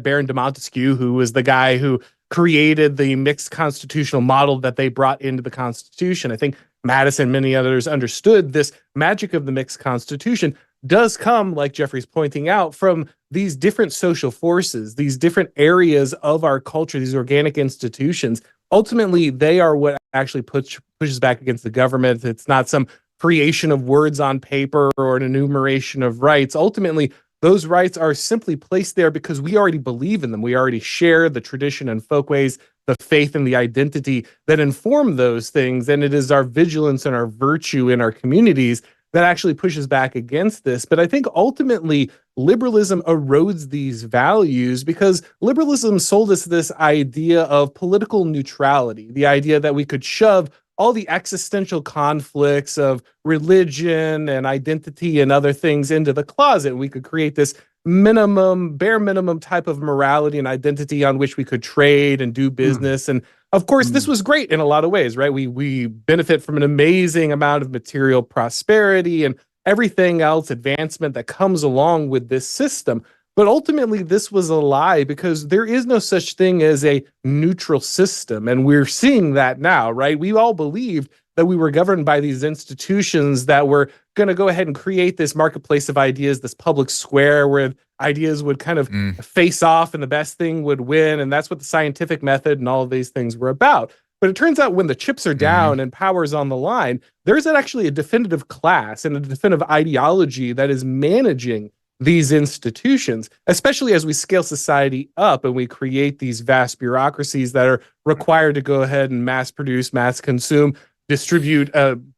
Baron de Montesquieu, who was the guy who created the mixed constitutional model that they brought into the Constitution. I think Madison and many others understood this magic of the mixed constitution does come, like Jeffrey's pointing out, from these different social forces, these different areas of our culture, these organic institutions. Ultimately, they are what actually pushes back against the government. It's not some creation of words on paper or an enumeration of rights. Ultimately, those rights are simply placed there because we already believe in them. We already share the tradition and folkways, the faith and the identity that inform those things. And it is our vigilance and our virtue in our communities that actually pushes back against this. But I think ultimately liberalism erodes these values because liberalism sold us this idea of political neutrality, the idea that we could shove all the existential conflicts of religion and identity and other things into the closet. We could create this bare minimum type of morality and identity on which we could trade and do business. And of course, this was great in a lot of ways, right? We benefit from an amazing amount of material prosperity and everything else, advancement that comes along with this system. But ultimately, this was a lie because there is no such thing as a neutral system. And we're seeing that now, right? We all believed that we were governed by these institutions that were going to go ahead and create this marketplace of ideas, this public square where ideas would kind of face off and the best thing would win. And that's what the scientific method and all of these things were about. But it turns out when the chips are down and power's on the line, there's actually a definitive class and a definitive ideology that is managing these institutions, especially as we scale society up and we create these vast bureaucracies that are required to go ahead and mass produce, mass consume, distribute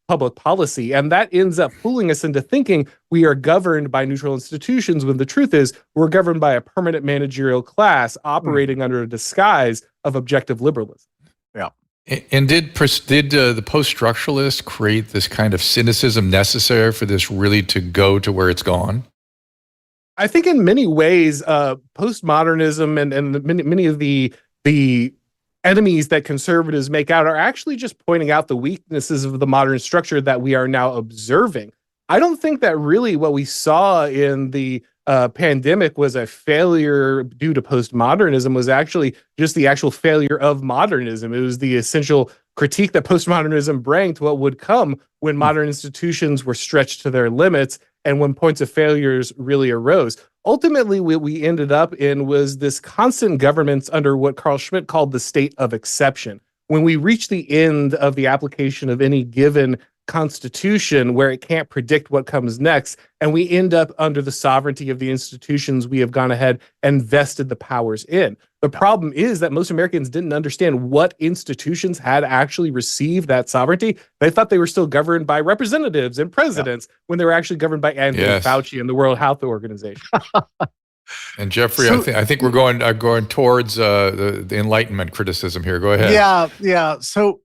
public policy. And that ends up fooling us into thinking we are governed by neutral institutions when the truth is we're governed by a permanent managerial class operating under a disguise of objective liberalism. Yeah. And did the post-structuralists create this kind of cynicism necessary for this really to go to where it's gone? I think in many ways, postmodernism and many of the enemies that conservatives make out are actually just pointing out the weaknesses of the modern structure that we are now observing. I don't think that really what we saw in the pandemic was a failure due to postmodernism, was actually just the actual failure of modernism. It was the essential critique that postmodernism brought to what would come when modern institutions were stretched to their limits and when points of failures really arose. Ultimately, what we ended up in was this constant governance under what Carl Schmitt called the state of exception. When we reach the end of the application of any given constitution where it can't predict what comes next, and we end up under the sovereignty of the institutions we have gone ahead and vested the powers in. The problem is that most Americans didn't understand what institutions had actually received that sovereignty. They thought they were still governed by representatives and presidents when they were actually governed by Anthony Fauci and the World Health Organization. And Jeffrey, I think we're going towards the Enlightenment criticism here. Go ahead. Yeah. So,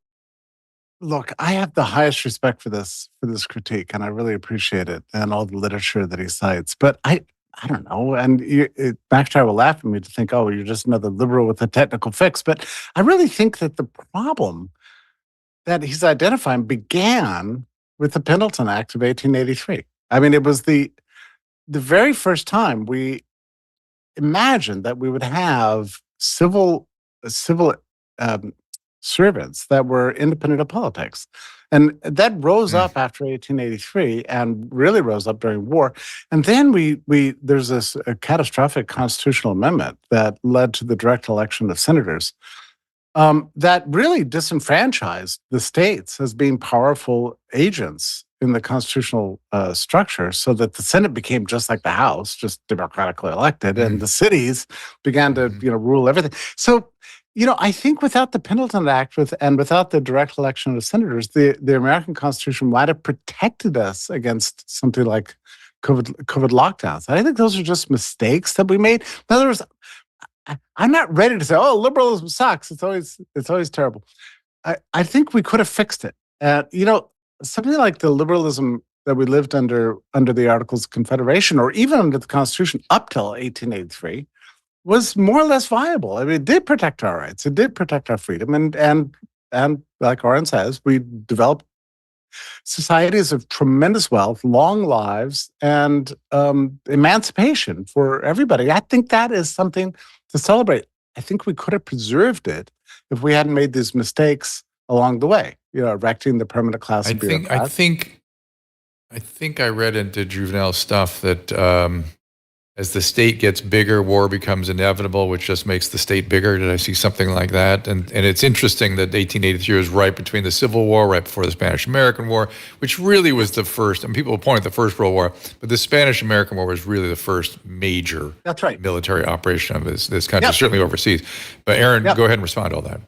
look, I have the highest respect for this critique, and I really appreciate it and all the literature that he cites. But I don't know, and MacIntyre will laugh at me to think, oh, you're just another liberal with a technical fix. But I really think that the problem that he's identifying began with the Pendleton Act of 1883. I mean, it was the very first time we imagined that we would have civil servants that were independent of politics. And that rose up after 1883 and really rose up during war. And then there's this catastrophic constitutional amendment that led to the direct election of senators that really disenfranchised the states as being powerful agents in the constitutional structure, so that the Senate became just like the House, just democratically elected, and the cities began to rule everything. So, I think without the Pendleton Act and without the direct election of senators, the American Constitution might have protected us against something like COVID lockdowns. I think those are just mistakes that we made. In other words, I'm not ready to say, "Oh, liberalism sucks. It's always terrible." I think we could have fixed it. Something like the liberalism that we lived under the Articles of Confederation, or even under the Constitution up till 1883. Was more or less viable. I mean, it did protect our rights. It did protect our freedom. And like Auron says, we developed societies of tremendous wealth, long lives, and emancipation for everybody. I think that is something to celebrate. I think we could have preserved it if we hadn't made these mistakes along the way, erecting the permanent class of bureaucrats. I think I read into Juvenal's stuff that as the state gets bigger, war becomes inevitable, which just makes the state bigger. Did I see something like that? And it's interesting that 1883 was right between the Civil War, right before the Spanish-American War, which really was the first, and people point at the First World War, but the Spanish-American War was really the first major military operation of this country, certainly overseas. But Aaron, go ahead and respond to all that.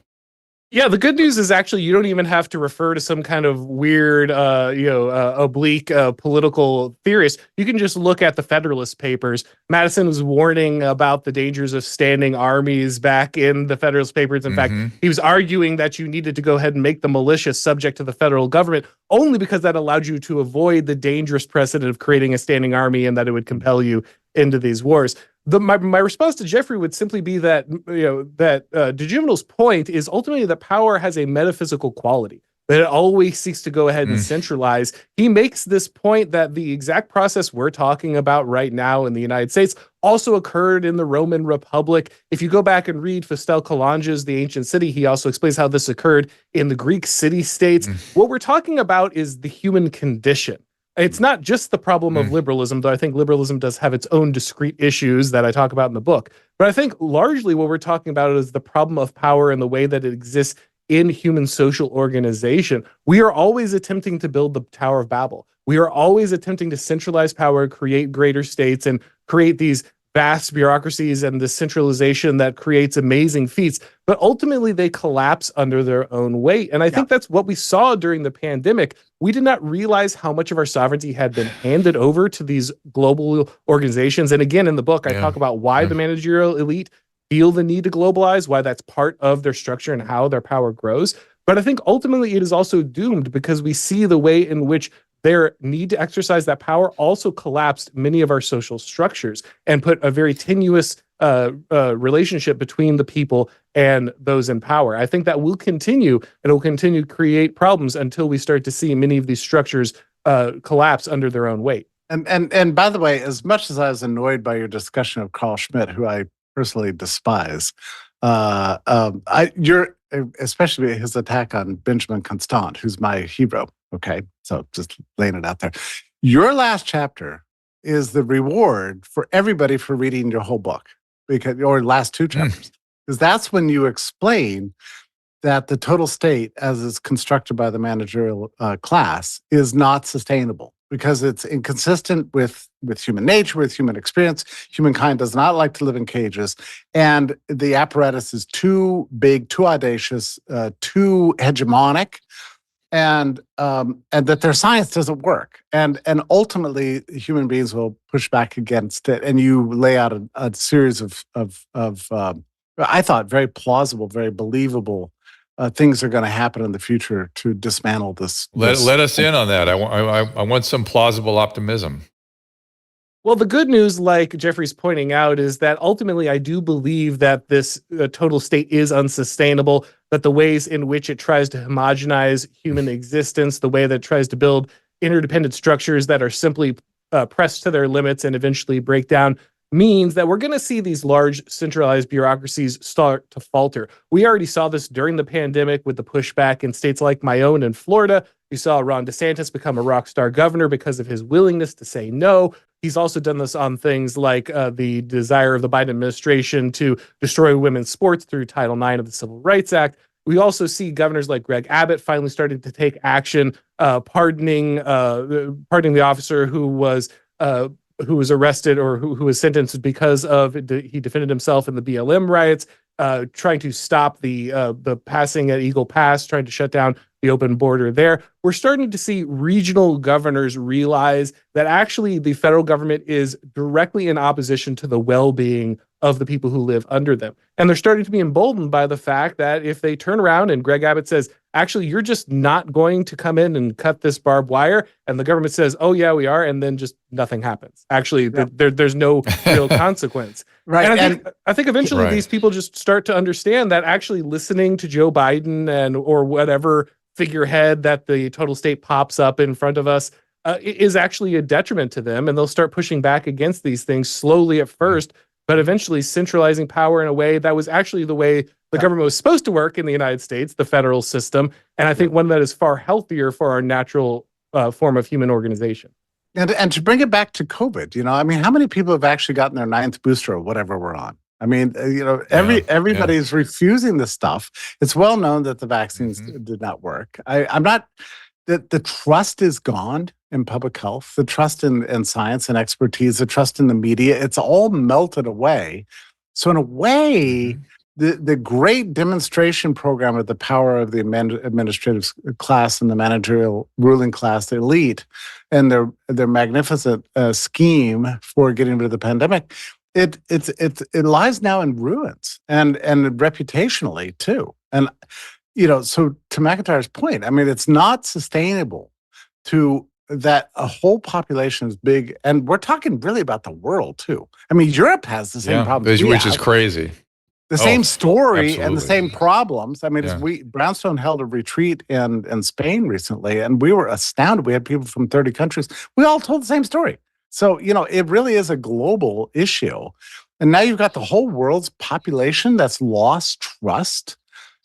Yeah, the good news is actually you don't even have to refer to some kind of weird, oblique political theorist. You can just look at the Federalist Papers. Madison was warning about the dangers of standing armies back in the Federalist Papers. In fact, he was arguing that you needed to go ahead and make the militia subject to the federal government only because that allowed you to avoid the dangerous precedent of creating a standing army and that it would compel you into these wars. My response to Jeffrey would simply be that de Juvenal's point is ultimately that power has a metaphysical quality, that it always seeks to go ahead and centralize. He makes this point that the exact process we're talking about right now in the United States also occurred in the Roman Republic. If you go back and read Fustel Calange's The Ancient City, he also explains how this occurred in the Greek city-states. What we're talking about is the human condition. It's not just the problem of liberalism, though I think liberalism does have its own discrete issues that I talk about in the book. But I think largely what we're talking about is the problem of power and the way that it exists in human social organization. We are always attempting to build the Tower of Babel. We are always attempting to centralize power, create greater states, and create these vast bureaucracies and this centralization that creates amazing feats. But ultimately, they collapse under their own weight. And I think that's what we saw during the pandemic. We did not realize how much of our sovereignty had been handed over to these global organizations. And again, in the book, I talk about why the managerial elite feel the need to globalize, why that's part of their structure and how their power grows. But I think ultimately it is also doomed because we see the way in which their need to exercise that power also collapsed many of our social structures and put a very tenuous relationship between the people and those in power. I think that will continue, and it will continue to create problems until we start to see many of these structures collapse under their own weight. And by the way, as much as I was annoyed by your discussion of Carl Schmitt, who I personally despise, especially his attack on Benjamin Constant, who's my hero. Okay, so just laying it out there. Your last chapter is the reward for everybody for reading your whole book, or last two chapters, because that's when you explain that the total state, as is constructed by the managerial class, is not sustainable because it's inconsistent with human nature, with human experience. Humankind does not like to live in cages, and the apparatus is too big, too audacious, too hegemonic, and that their science doesn't work, and ultimately human beings will push back against it. And you lay out a series of I thought very plausible, very believable things are going to happen in the future to dismantle this. Let us in on that. I want some plausible optimism. Well, the good news, like Jeffrey's pointing out, is that ultimately I do believe that this total state is unsustainable, that the ways in which it tries to homogenize human existence, the way that it tries to build interdependent structures that are simply pressed to their limits and eventually break down, means that we're going to see these large centralized bureaucracies start to falter. We already saw this during the pandemic with the pushback in states like my own in Florida. We saw Ron DeSantis become a rock star governor because of his willingness to say no. He's also done this on things like the desire of the Biden administration to destroy women's sports through Title IX of the Civil Rights Act. We also see governors like Greg Abbott finally starting to take action, pardoning the officer who was arrested or who was sentenced because he defended himself in the BLM riots, trying to stop the passing at Eagle Pass, trying to shut down the open border there. We're starting to see regional governors realize that actually the federal government is directly in opposition to the well-being of the people who live under them. And they're starting to be emboldened by the fact that if they turn around and Greg Abbott says, actually, you're just not going to come in and cut this barbed wire, and the government says, oh, yeah, we are, and then just nothing happens. Actually, there's no real consequence. Right. And I think eventually these people just start to understand that actually listening to Joe Biden or whatever figurehead that the total state pops up in front of us is actually a detriment to them, and they'll start pushing back against these things slowly at first, but eventually centralizing power in a way that was actually the way the government was supposed to work in the United States, the federal system, and I think one that is far healthier for our natural form of human organization. And to bring it back to COVID, I mean, how many people have actually gotten their 9th booster or whatever we're on? I mean, everybody's refusing this stuff. It's well known that the vaccines did not work. I'm not, the trust is gone in public health, the trust in science and expertise, the trust in the media. It's all melted away. So in a way, the great demonstration program of the power of the administrative class and the managerial ruling class, the elite, and their magnificent scheme for getting rid of the pandemic, it lies now in ruins and reputationally too. And so to MacIntyre's point, I mean, it's not sustainable that a whole population is big, and we're talking really about the world too. I mean, Europe has the same problem, which is crazy. The same story and the absolutely. same problems. I mean, Brownstone held a retreat in Spain recently, and we were astounded. We had people from 30 countries. We all told the same story. So, it really is a global issue. And now you've got the whole world's population that's lost trust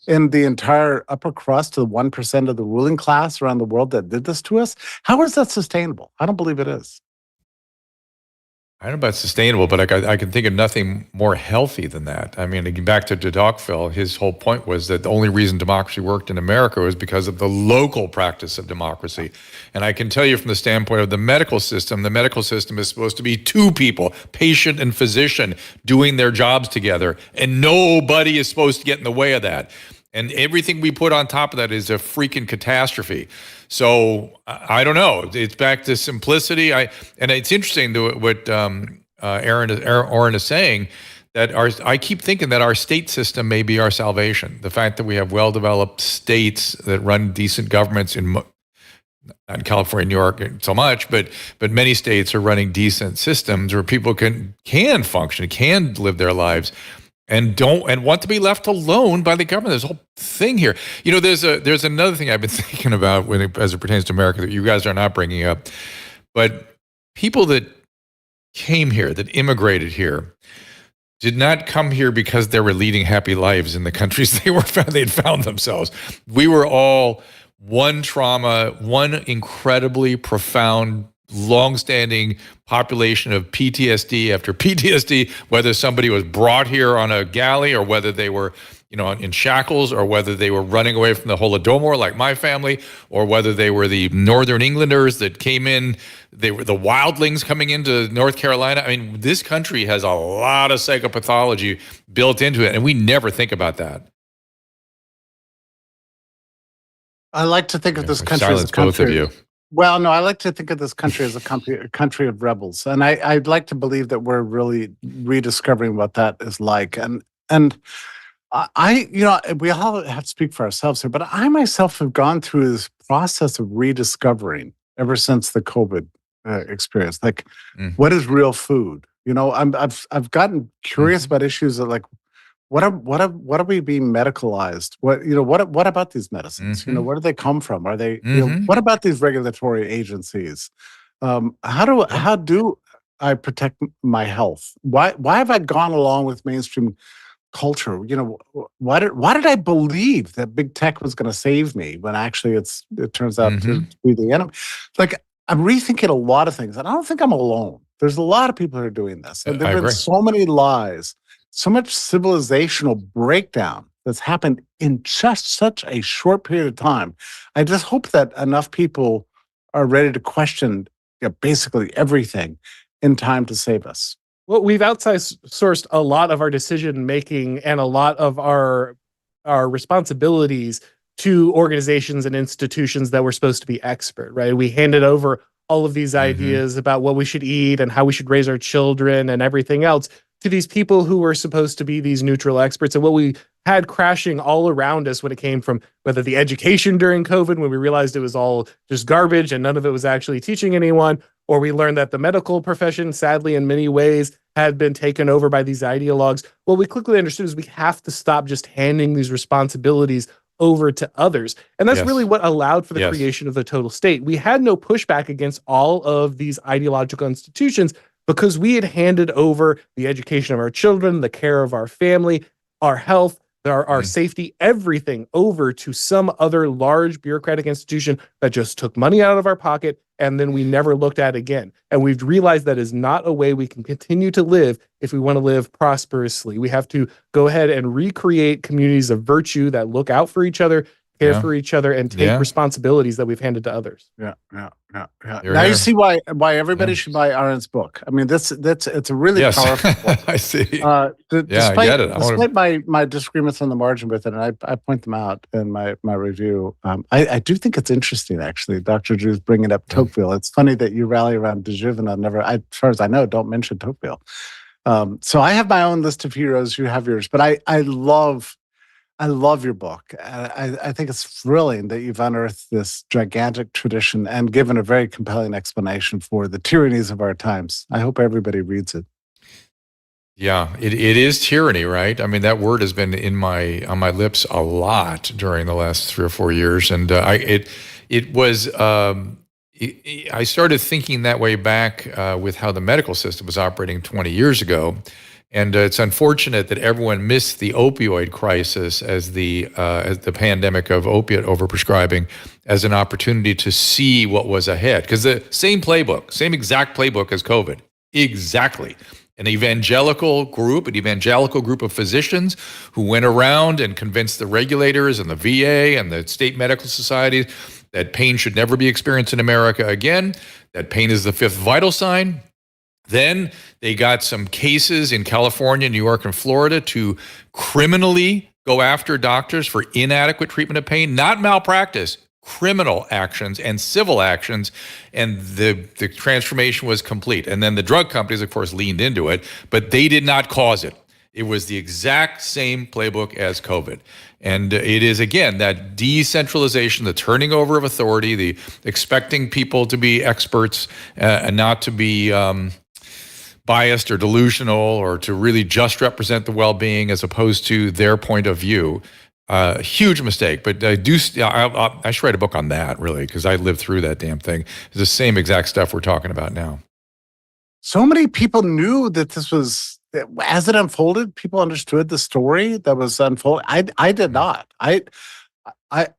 in the entire upper crust, the 1% of the ruling class around the world that did this to us. How is that sustainable? I don't believe it is. I don't know about sustainable, but I can think of nothing more healthy than that. I mean, again, back to de Tocqueville, his whole point was that the only reason democracy worked in America was because of the local practice of democracy. And I can tell you from the standpoint of the medical system is supposed to be two people, patient and physician, doing their jobs together, and nobody is supposed to get in the way of that. And everything we put on top of that is a freaking catastrophe. So I don't know. It's back to simplicity. And it's interesting what Auron is saying, that I keep thinking that our state system may be our salvation. The fact that we have well-developed states that run decent governments not in California, New York so much, but many states are running decent systems where people can function, can live their lives, and want to be left alone by the government. There's a whole thing here. You know, there's another thing I've been thinking about as it pertains to America that you guys are not bringing up, but people that came here, that immigrated here, did not come here because they were leading happy lives in the countries they'd found themselves. We were all one trauma, one incredibly profound, long-standing population of PTSD after PTSD, whether somebody was brought here on a galley or whether they were, in shackles, or whether they were running away from the Holodomor like my family, or whether they were the Northern Englanders that came in, they were the wildlings coming into North Carolina. I mean, this country has a lot of psychopathology built into it, and we never think about that. I like to think of this country as a country. Both of you. Well, no, I like to think of this country as a country of rebels, and I'd like to believe that we're really rediscovering what that is like. And we all have to speak for ourselves here, but I myself have gone through this process of rediscovering ever since the COVID experience. Like, what is real food? I've gotten curious about issues that, like, what are we being medicalized? What about these medicines? Where do they come from? Are they? What about these regulatory agencies? How do I protect my health? Why have I gone along with mainstream culture? Why did I believe that big tech was going to save me when actually it turns out to be the enemy? Like, I'm rethinking a lot of things, and I don't think I'm alone. There's a lot of people who are doing this, and there've been so many lies. So much civilizational breakdown that's happened in just such a short period of time. I just hope that enough people are ready to question basically everything in time to save us. Well, we've outsourced a lot of our decision making and a lot of our responsibilities to organizations and institutions that were supposed to be expert, right? We handed over all of these ideas about what we should eat and how we should raise our children and everything else to these people who were supposed to be these neutral experts. And what we had crashing all around us when it came from whether the education during COVID, when we realized it was all just garbage and none of it was actually teaching anyone, or we learned that the medical profession, sadly, in many ways, had been taken over by these ideologues. What we quickly understood is we have to stop just handing these responsibilities over to others. And that's really what allowed for the creation of the total state. We had no pushback against all of these ideological institutions because we had handed over the education of our children, the care of our family, our health, our safety, everything over to some other large bureaucratic institution that just took money out of our pocket, and then we never looked at again. And we've realized that is not a way we can continue to live if we want to live prosperously. We have to go ahead and recreate communities of virtue that look out for each other, care for each other, and take responsibilities that we've handed to others. Now you see why everybody should buy Auron's book. I mean, it's a really powerful book. I see. I get it. Despite my disagreements on the margin with it, and I point them out in my review, I do think it's interesting, actually. Dr. Drew's bringing up Tocqueville. It's funny that you rally around de Jeuve and as far as I know, don't mention Tocqueville. So I have my own list of heroes. You have yours, but I love your book. I think it's thrilling that you've unearthed this gigantic tradition and given a very compelling explanation for the tyrannies of our times. I hope everybody reads it. Yeah, it is tyranny, right? I mean, that word has been on my lips a lot during the last 3 or 4 years, and I started thinking that way back with how the medical system was operating 20 years ago. And it's unfortunate that everyone missed the opioid crisis as the pandemic of opiate overprescribing as an opportunity to see what was ahead. Because the same exact playbook as COVID. Exactly. An evangelical group of physicians who went around and convinced the regulators and the VA and the state medical societies that pain should never be experienced in America again, that pain is the fifth vital sign. Then they got some cases in California, New York, and Florida to criminally go after doctors for inadequate treatment of pain, not malpractice, criminal actions and civil actions, and the transformation was complete. And then the drug companies, of course, leaned into it, but they did not cause it. It was the exact same playbook as COVID. And it is, again, that decentralization, the turning over of authority, the expecting people to be experts and not to be biased or delusional or to really just represent the well-being as opposed to their point of view. Huge mistake, but I should write a book on that, really, because I lived through that damn thing. It's the same exact stuff we're talking about now. So many people knew that this was, as it unfolded, people understood the story that was unfolding. I did not. I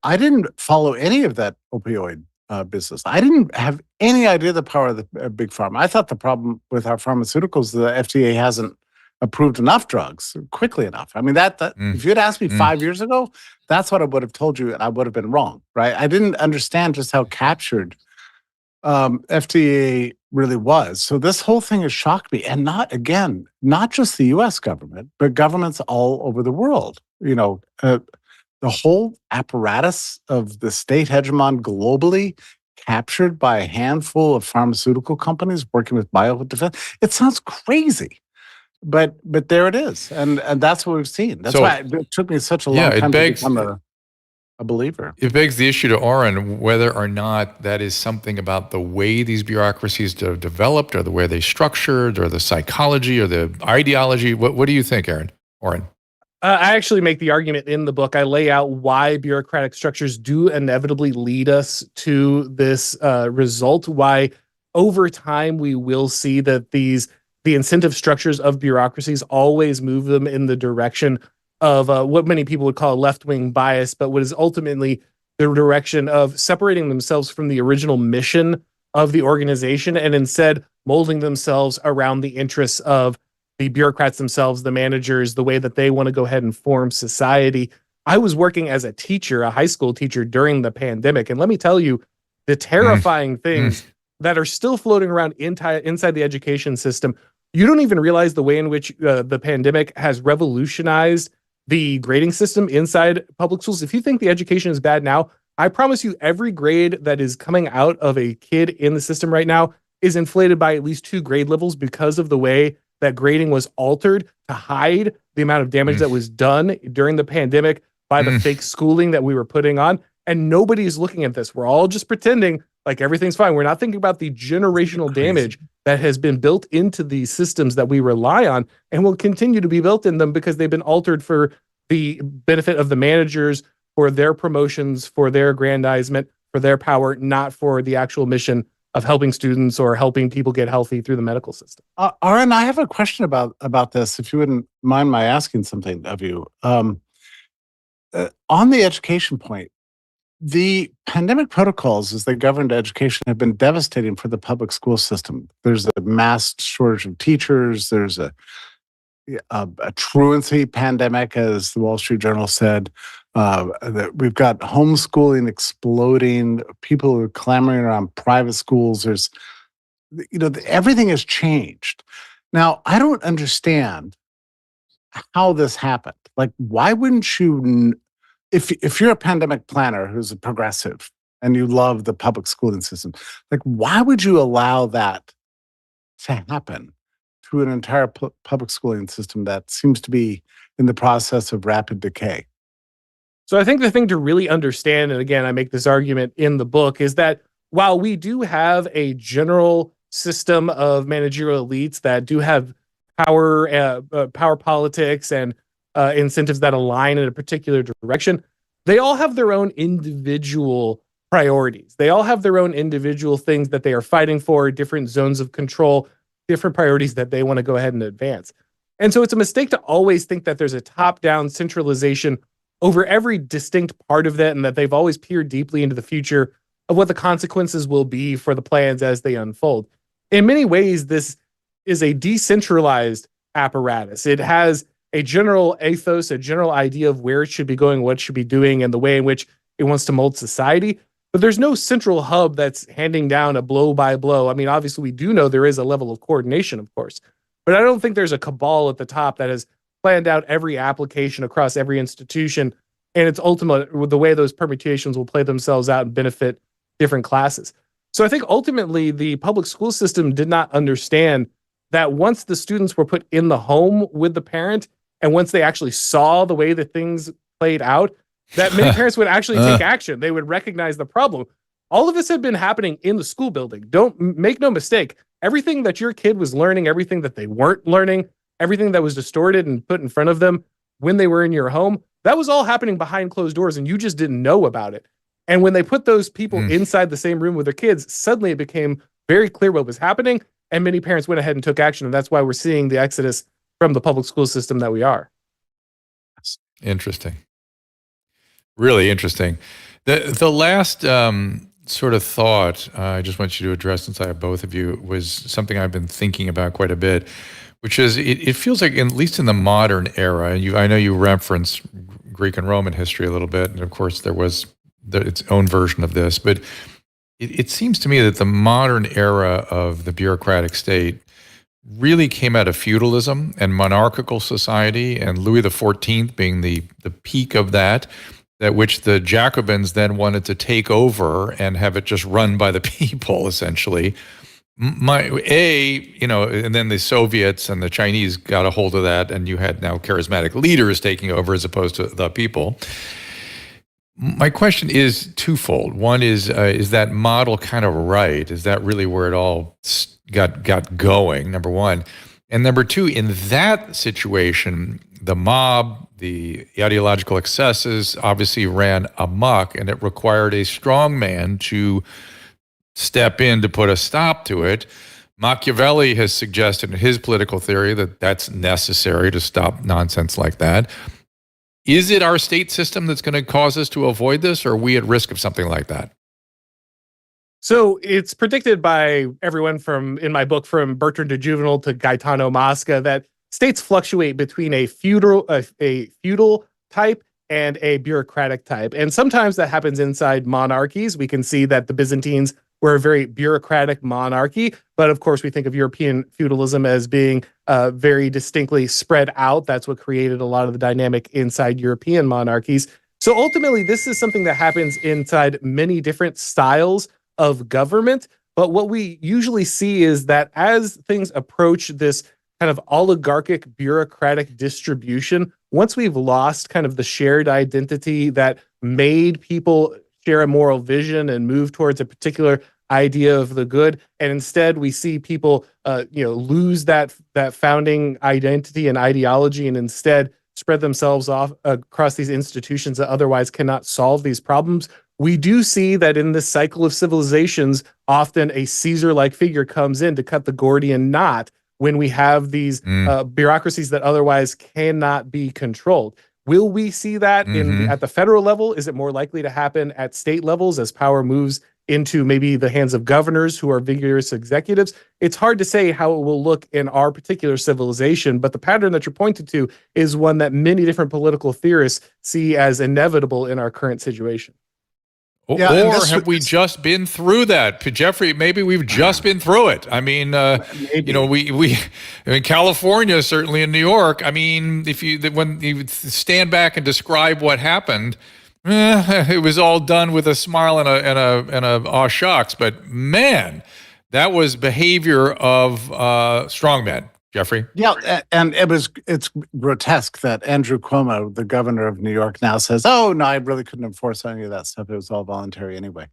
didn't follow any of that opioid business. I didn't have any idea the power of the big pharma. I thought the problem with our pharmaceuticals, the FDA hasn't approved enough drugs quickly enough. I mean, if you had asked me 5 years ago, that's what I would have told you, and I would have been wrong, right? I didn't understand just how captured FDA really was. So this whole thing has shocked me, and not just the U.S. government, but governments all over the world. The whole apparatus of the state hegemon globally, captured by a handful of pharmaceutical companies working with biodefense. It sounds crazy. But there it is, and that's what we've seen. That's why it took me such a long time to become a believer. It begs the issue to Auron whether or not that is something about the way these bureaucracies have developed, or the way they structured, or the psychology, or the ideology. What do you think, Auron? I actually make the argument in the book. I lay out why bureaucratic structures do inevitably lead us to this result. Why over time we will see that the incentive structures of bureaucracies always move them in the direction of what many people would call a left-wing bias, but what is ultimately the direction of separating themselves from the original mission of the organization and instead molding themselves around the interests of the bureaucrats themselves, the managers, the way that they want to go ahead and form society. I was working as a teacher, a high school teacher during the pandemic, and let me tell you, the terrifying things that are still floating around inside the education system. You don't even realize the way in which the pandemic has revolutionized the grading system inside public schools. If you think the education is bad now, I promise you every grade that is coming out of a kid in the system right now is inflated by at least 2 grade levels because of the way that grading was altered to hide the amount of damage that was done during the pandemic by the fake schooling that we were putting on. And nobody is looking at this. We're all just pretending like everything's fine. We're not thinking about the generational damage that has been built into these systems that we rely on and will continue to be built in them because they've been altered for the benefit of the managers, for their promotions, for their aggrandizement, for their power, not for the actual mission of helping students or helping people get healthy through the medical system. Auron, I have a question about this, if you wouldn't mind my asking something of you. On the education point, the pandemic protocols as they governed education have been devastating for the public school system. There's a mass shortage of teachers. There's a truancy pandemic, as the Wall Street Journal said. That we've got homeschooling exploding. People are clamoring around private schools. There's, everything has changed. Now, I don't understand how this happened. Like, why wouldn't you? If you're a pandemic planner who's a progressive and you love the public schooling system, like, why would you allow that to happen to an entire public schooling system that seems to be in the process of rapid decay? So I think the thing to really understand, and again, I make this argument in the book, is that while we do have a general system of managerial elites that do have power politics and incentives that align in a particular direction, they all have their own individual priorities. They all have their own individual things that they are fighting for, different zones of control, different priorities that they want to go ahead and advance. And so it's a mistake to always think that there's a top-down centralization over every distinct part of that, and that they've always peered deeply into the future of what the consequences will be for the plans as they unfold. In many ways, this is a decentralized apparatus. It has a general ethos, a general idea of where it should be going, what it should be doing, and the way in which it wants to mold society. But there's no central hub that's handing down a blow by blow. I mean, obviously, we do know there is a level of coordination, of course, but I don't think there's a cabal at the top that has planned out every application across every institution and its ultimate, the way those permutations will play themselves out and benefit different classes. So I think ultimately the public school system did not understand that once the students were put in the home with the parent, and once they actually saw the way that things played out, that many parents would actually take action. They would recognize the problem. All of this had been happening in the school building. Don't make no mistake. Everything that your kid was learning, everything that they weren't learning, everything that was distorted and put in front of them when they were in your home, that was all happening behind closed doors, and you just didn't know about it. And when they put those people inside the same room with their kids, suddenly it became very clear what was happening, and many parents went ahead and took action, and that's why we're seeing the exodus from the public school system that we are. Interesting. Really interesting. The last sort of thought I just want you to address, since I have both of you, was something I've been thinking about quite a bit, which is it feels like, at least in the modern era, and I know you reference Greek and Roman history a little bit, and of course there was its own version of this, but it seems to me that the modern era of the bureaucratic state really came out of feudalism and monarchical society, and Louis XIV being the peak of that which the Jacobins then wanted to take over and have it just run by the people, essentially. And then the Soviets and the Chinese got a hold of that, and you had now charismatic leaders taking over as opposed to the people. My question is twofold. One is that model kind of right? Is that really where it all got going, number one? And number two, in that situation, the mob, the ideological excesses obviously ran amok, and it required a strong man to step in to put a stop to it. Machiavelli has suggested in his political theory that that's necessary to stop nonsense like that. Is it our state system that's going to cause us to avoid this, or are we at risk of something like that? So it's predicted by everyone in my book, from Bertrand de Juvenal to Gaetano Mosca, that states fluctuate between a feudal type and a bureaucratic type. And sometimes that happens inside monarchies. We can see that the Byzantines were a very bureaucratic monarchy, but of course we think of European feudalism as being very distinctly spread out. That's what created a lot of the dynamic inside European monarchies. So ultimately, this is something that happens inside many different styles of government. But what we usually see is that as things approach this kind of oligarchic bureaucratic distribution, once we've lost kind of the shared identity that made people share a moral vision and move towards a particular idea of the good, and instead we see people lose that founding identity and ideology, and instead spread themselves off across these institutions that otherwise cannot solve these problems. We do see that in this cycle of civilizations, often a Caesar-like figure comes in to cut the Gordian knot when we have these bureaucracies that otherwise cannot be controlled. Will we see that at the federal level? Is it more likely to happen at state levels as power moves into maybe the hands of governors who are vigorous executives? It's hard to say how it will look in our particular civilization, but the pattern that you're pointing to is one that many different political theorists see as inevitable in our current situation. Yeah, or have we just been through that, Jeffrey? Maybe we've just been through it. I mean, in California, certainly in New York. I mean, when you stand back and describe what happened, it was all done with a smile and a aw shucks. But man, that was behavior of strongmen. Jeffrey? Yeah, and it's grotesque that Andrew Cuomo, the governor of New York, now says, "Oh no, I really couldn't enforce any of that stuff. It was all voluntary anyway,"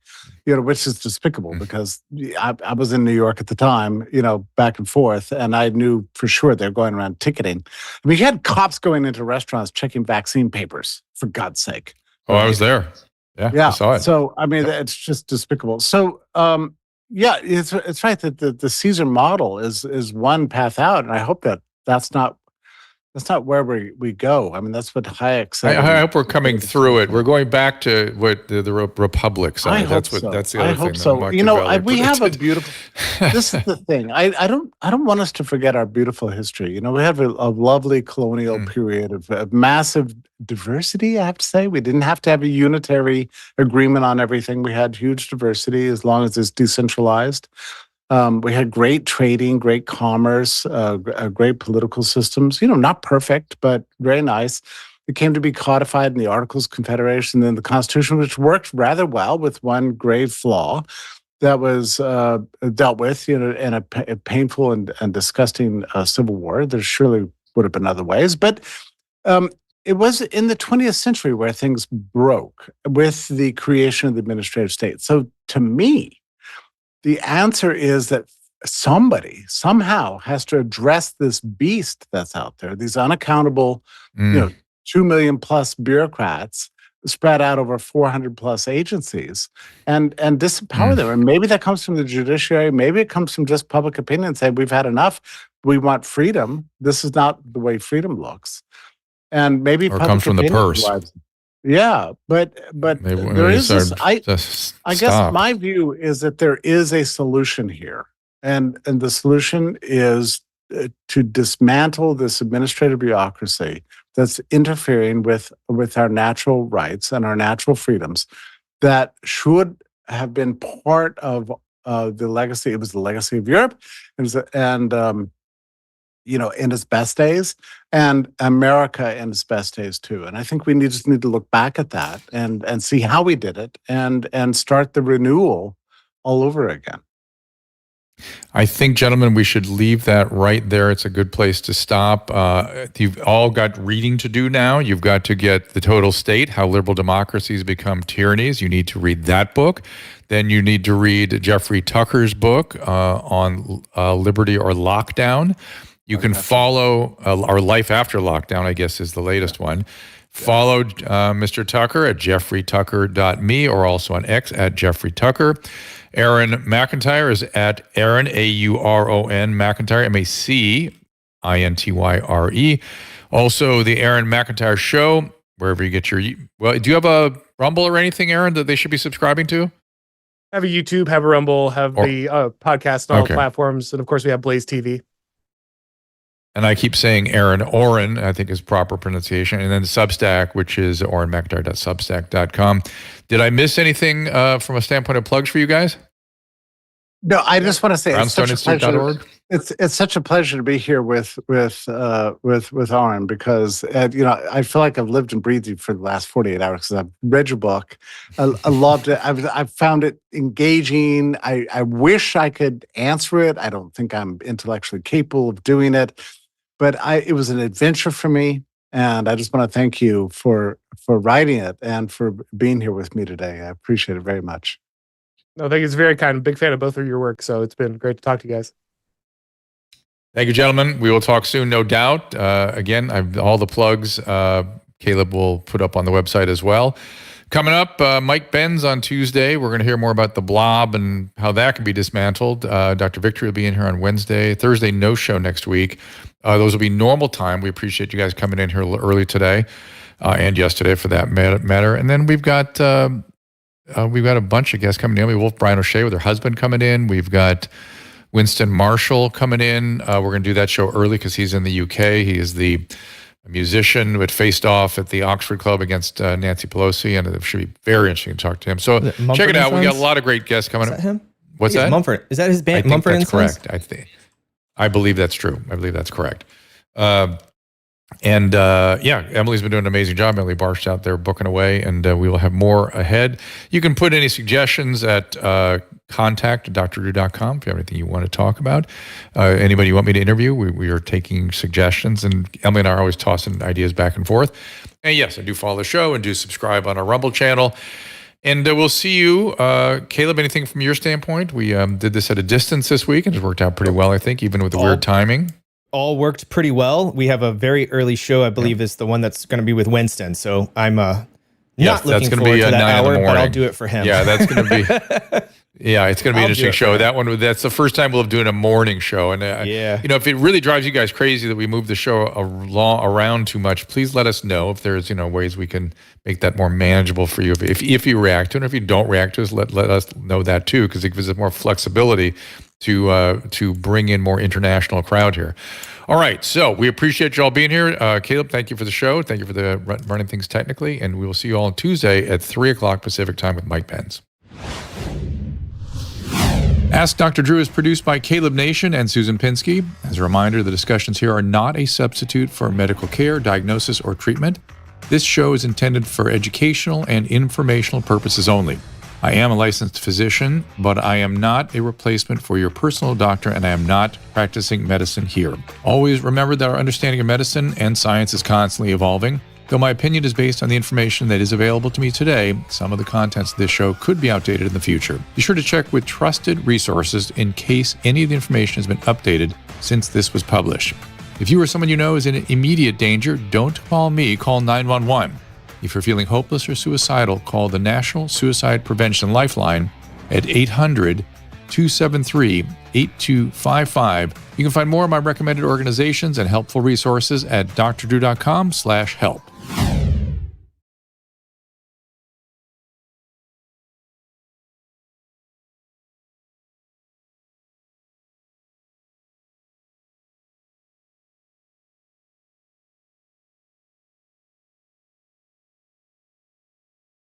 which is despicable because I was in New York at the time, back and forth, and I knew for sure they're going around ticketing. I mean, you had cops going into restaurants checking vaccine papers, for God's sake. Oh, I was there. Yeah, I saw it. So I mean, it's just despicable. So. Yeah, it's right that the Caesar model is one path out, and I hope that that's not That's not where we go. I mean, that's what Hayek said. I hope we're coming through it. We're going back to what the Republic side. I hope That's so. that's the other I thing. hope so. You know, we have a beautiful. This is the thing. I don't want us to forget our beautiful history. You know, we have a lovely colonial period of massive diversity. I have to say, we didn't have to have a unitary agreement on everything. We had huge diversity as long as it's decentralized. We had great trading, great commerce, great political systems, you know, not perfect, but very nice. It came to be codified in the Articles of Confederation and the Constitution, which worked rather well with one grave flaw that was dealt with, you know, in a painful and disgusting civil war. There surely would have been other ways, but it was in the 20th century where things broke with the creation of the administrative state. So to me, the answer is that somebody somehow has to address this beast that's out there, these unaccountable, you know, 2 million plus bureaucrats spread out over 400 plus agencies and disempower them. And maybe that comes from the judiciary. Maybe it comes from just public opinion saying we've had enough. We want freedom. This is not the way freedom looks. And maybe or comes from the purse. Yeah, but there is this, I guess my view is that there is a solution here. And the solution is to dismantle this administrative bureaucracy that's interfering with our natural rights and our natural freedoms that should have been part of the legacy. It was the legacy of Europe, you know, in its best days, and America in its best days too. And I think we just need to look back at that and see how we did it and start the renewal all over again. I think, gentlemen, we should leave that right there. It's a good place to stop. You've all got reading to do now. You've got to get The Total State, How Liberal Democracies Become Tyrannies. You need to read that book. Then you need to read Jeffrey Tucker's book on Liberty or Lockdown. You can follow our Life After Lockdown, I guess, is the latest one. Follow Mr. Tucker at jeffreytucker.me or also on X at Jeffrey Tucker. Aaron MacIntyre is at Aaron, A-U-R-O-N, MacIntyre, M-A-C-I-N-T-Y-R-E. Also, the Aaron MacIntyre Show, wherever you get your... Well, do you have a Rumble or anything, Aaron, that they should be subscribing to? Have a YouTube, have a Rumble, have the podcast on all platforms. And, of course, we have Blaze TV. And I keep saying Auron, I think is proper pronunciation. And then Substack, which is auronmacIntyre.substack.com. Did I miss anything from a standpoint of plugs for you guys? No, I just want to say it's such a pleasure. It's such a pleasure to be here with Auron because you know, I feel like I've lived and breathed you for the last 48 hours because I've read your book. I loved it. I've found it engaging. I wish I could answer it. I don't think I'm intellectually capable of doing it, but it was an adventure for me, and I just want to thank you for writing it and for being here with me today. I appreciate it very much. No, thank you. It's very kind. I'm a big fan of both of your work, so it's been great to talk to you guys. Thank you, gentlemen. We will talk soon, no doubt. Again, all the plugs Caleb will put up on the website as well. Coming up, Mike Benz on Tuesday. We're going to hear more about the blob and how that can be dismantled. Dr. Victory will be in here on Wednesday. Thursday, no show next week. Those will be normal time. We appreciate you guys coming in here a little early today and yesterday for that matter. And then we've got a bunch of guests coming in. We have Wolf Brian O'Shea with her husband coming in. We've got Winston Marshall coming in. We're going to do that show early because he's in the UK. He is the musician who had faced off at the Oxford Club against Nancy Pelosi, and it should be very interesting to talk to him. So check it out. We got a lot of great guests coming. Is that him? What's that? Mumford. Is that his band? I think Mumford that's correct. I believe that's true. I believe that's correct. Emily's been doing an amazing job. Emily Barsh out there booking away, and we will have more ahead. You can put any suggestions at contact@drdrew.com if you have anything you want to talk about. Anybody you want me to interview, we are taking suggestions, and Emily and I are always tossing ideas back and forth. And yes, I do follow the show and do subscribe on our Rumble channel. And we'll see you. Caleb, anything from your standpoint? We did this at a distance this week, and it's worked out pretty well, I think, even with the weird timing. All worked pretty well. We have a very early show, I believe, is the one that's going to be with Winston. So I'm Not looking forward to that hour, but I'll do it for him. Yeah, that's going to be. Yeah, it's going to be an interesting show. That's the first time we'll have doing a morning show. And if it really drives you guys crazy that we move the show around too much, please let us know if there's ways we can make that more manageable for you. If you react to it, and if you don't react to us, let us know that too, because it gives us more flexibility to bring in more international crowd here. All right, so we appreciate you all being here. Caleb, thank you for the show. Thank you for the running things technically, and we will see you all on Tuesday at 3:00 Pacific time with Mike Benz. Ask Dr. Drew is produced by Caleb Nation and Susan Pinsky. As a reminder, the discussions here are not a substitute for medical care, diagnosis, or treatment. This show is intended for educational and informational purposes only. I am a licensed physician, but I am not a replacement for your personal doctor, and I am not practicing medicine here. Always remember that our understanding of medicine and science is constantly evolving. Though my opinion is based on the information that is available to me today, some of the contents of this show could be outdated in the future. Be sure to check with trusted resources in case any of the information has been updated since this was published. If you or someone you know is in immediate danger, don't call me, call 911. If you're feeling hopeless or suicidal, call the National Suicide Prevention Lifeline at 800-273-8255. You can find more of my recommended organizations and helpful resources at drdrew.com/help.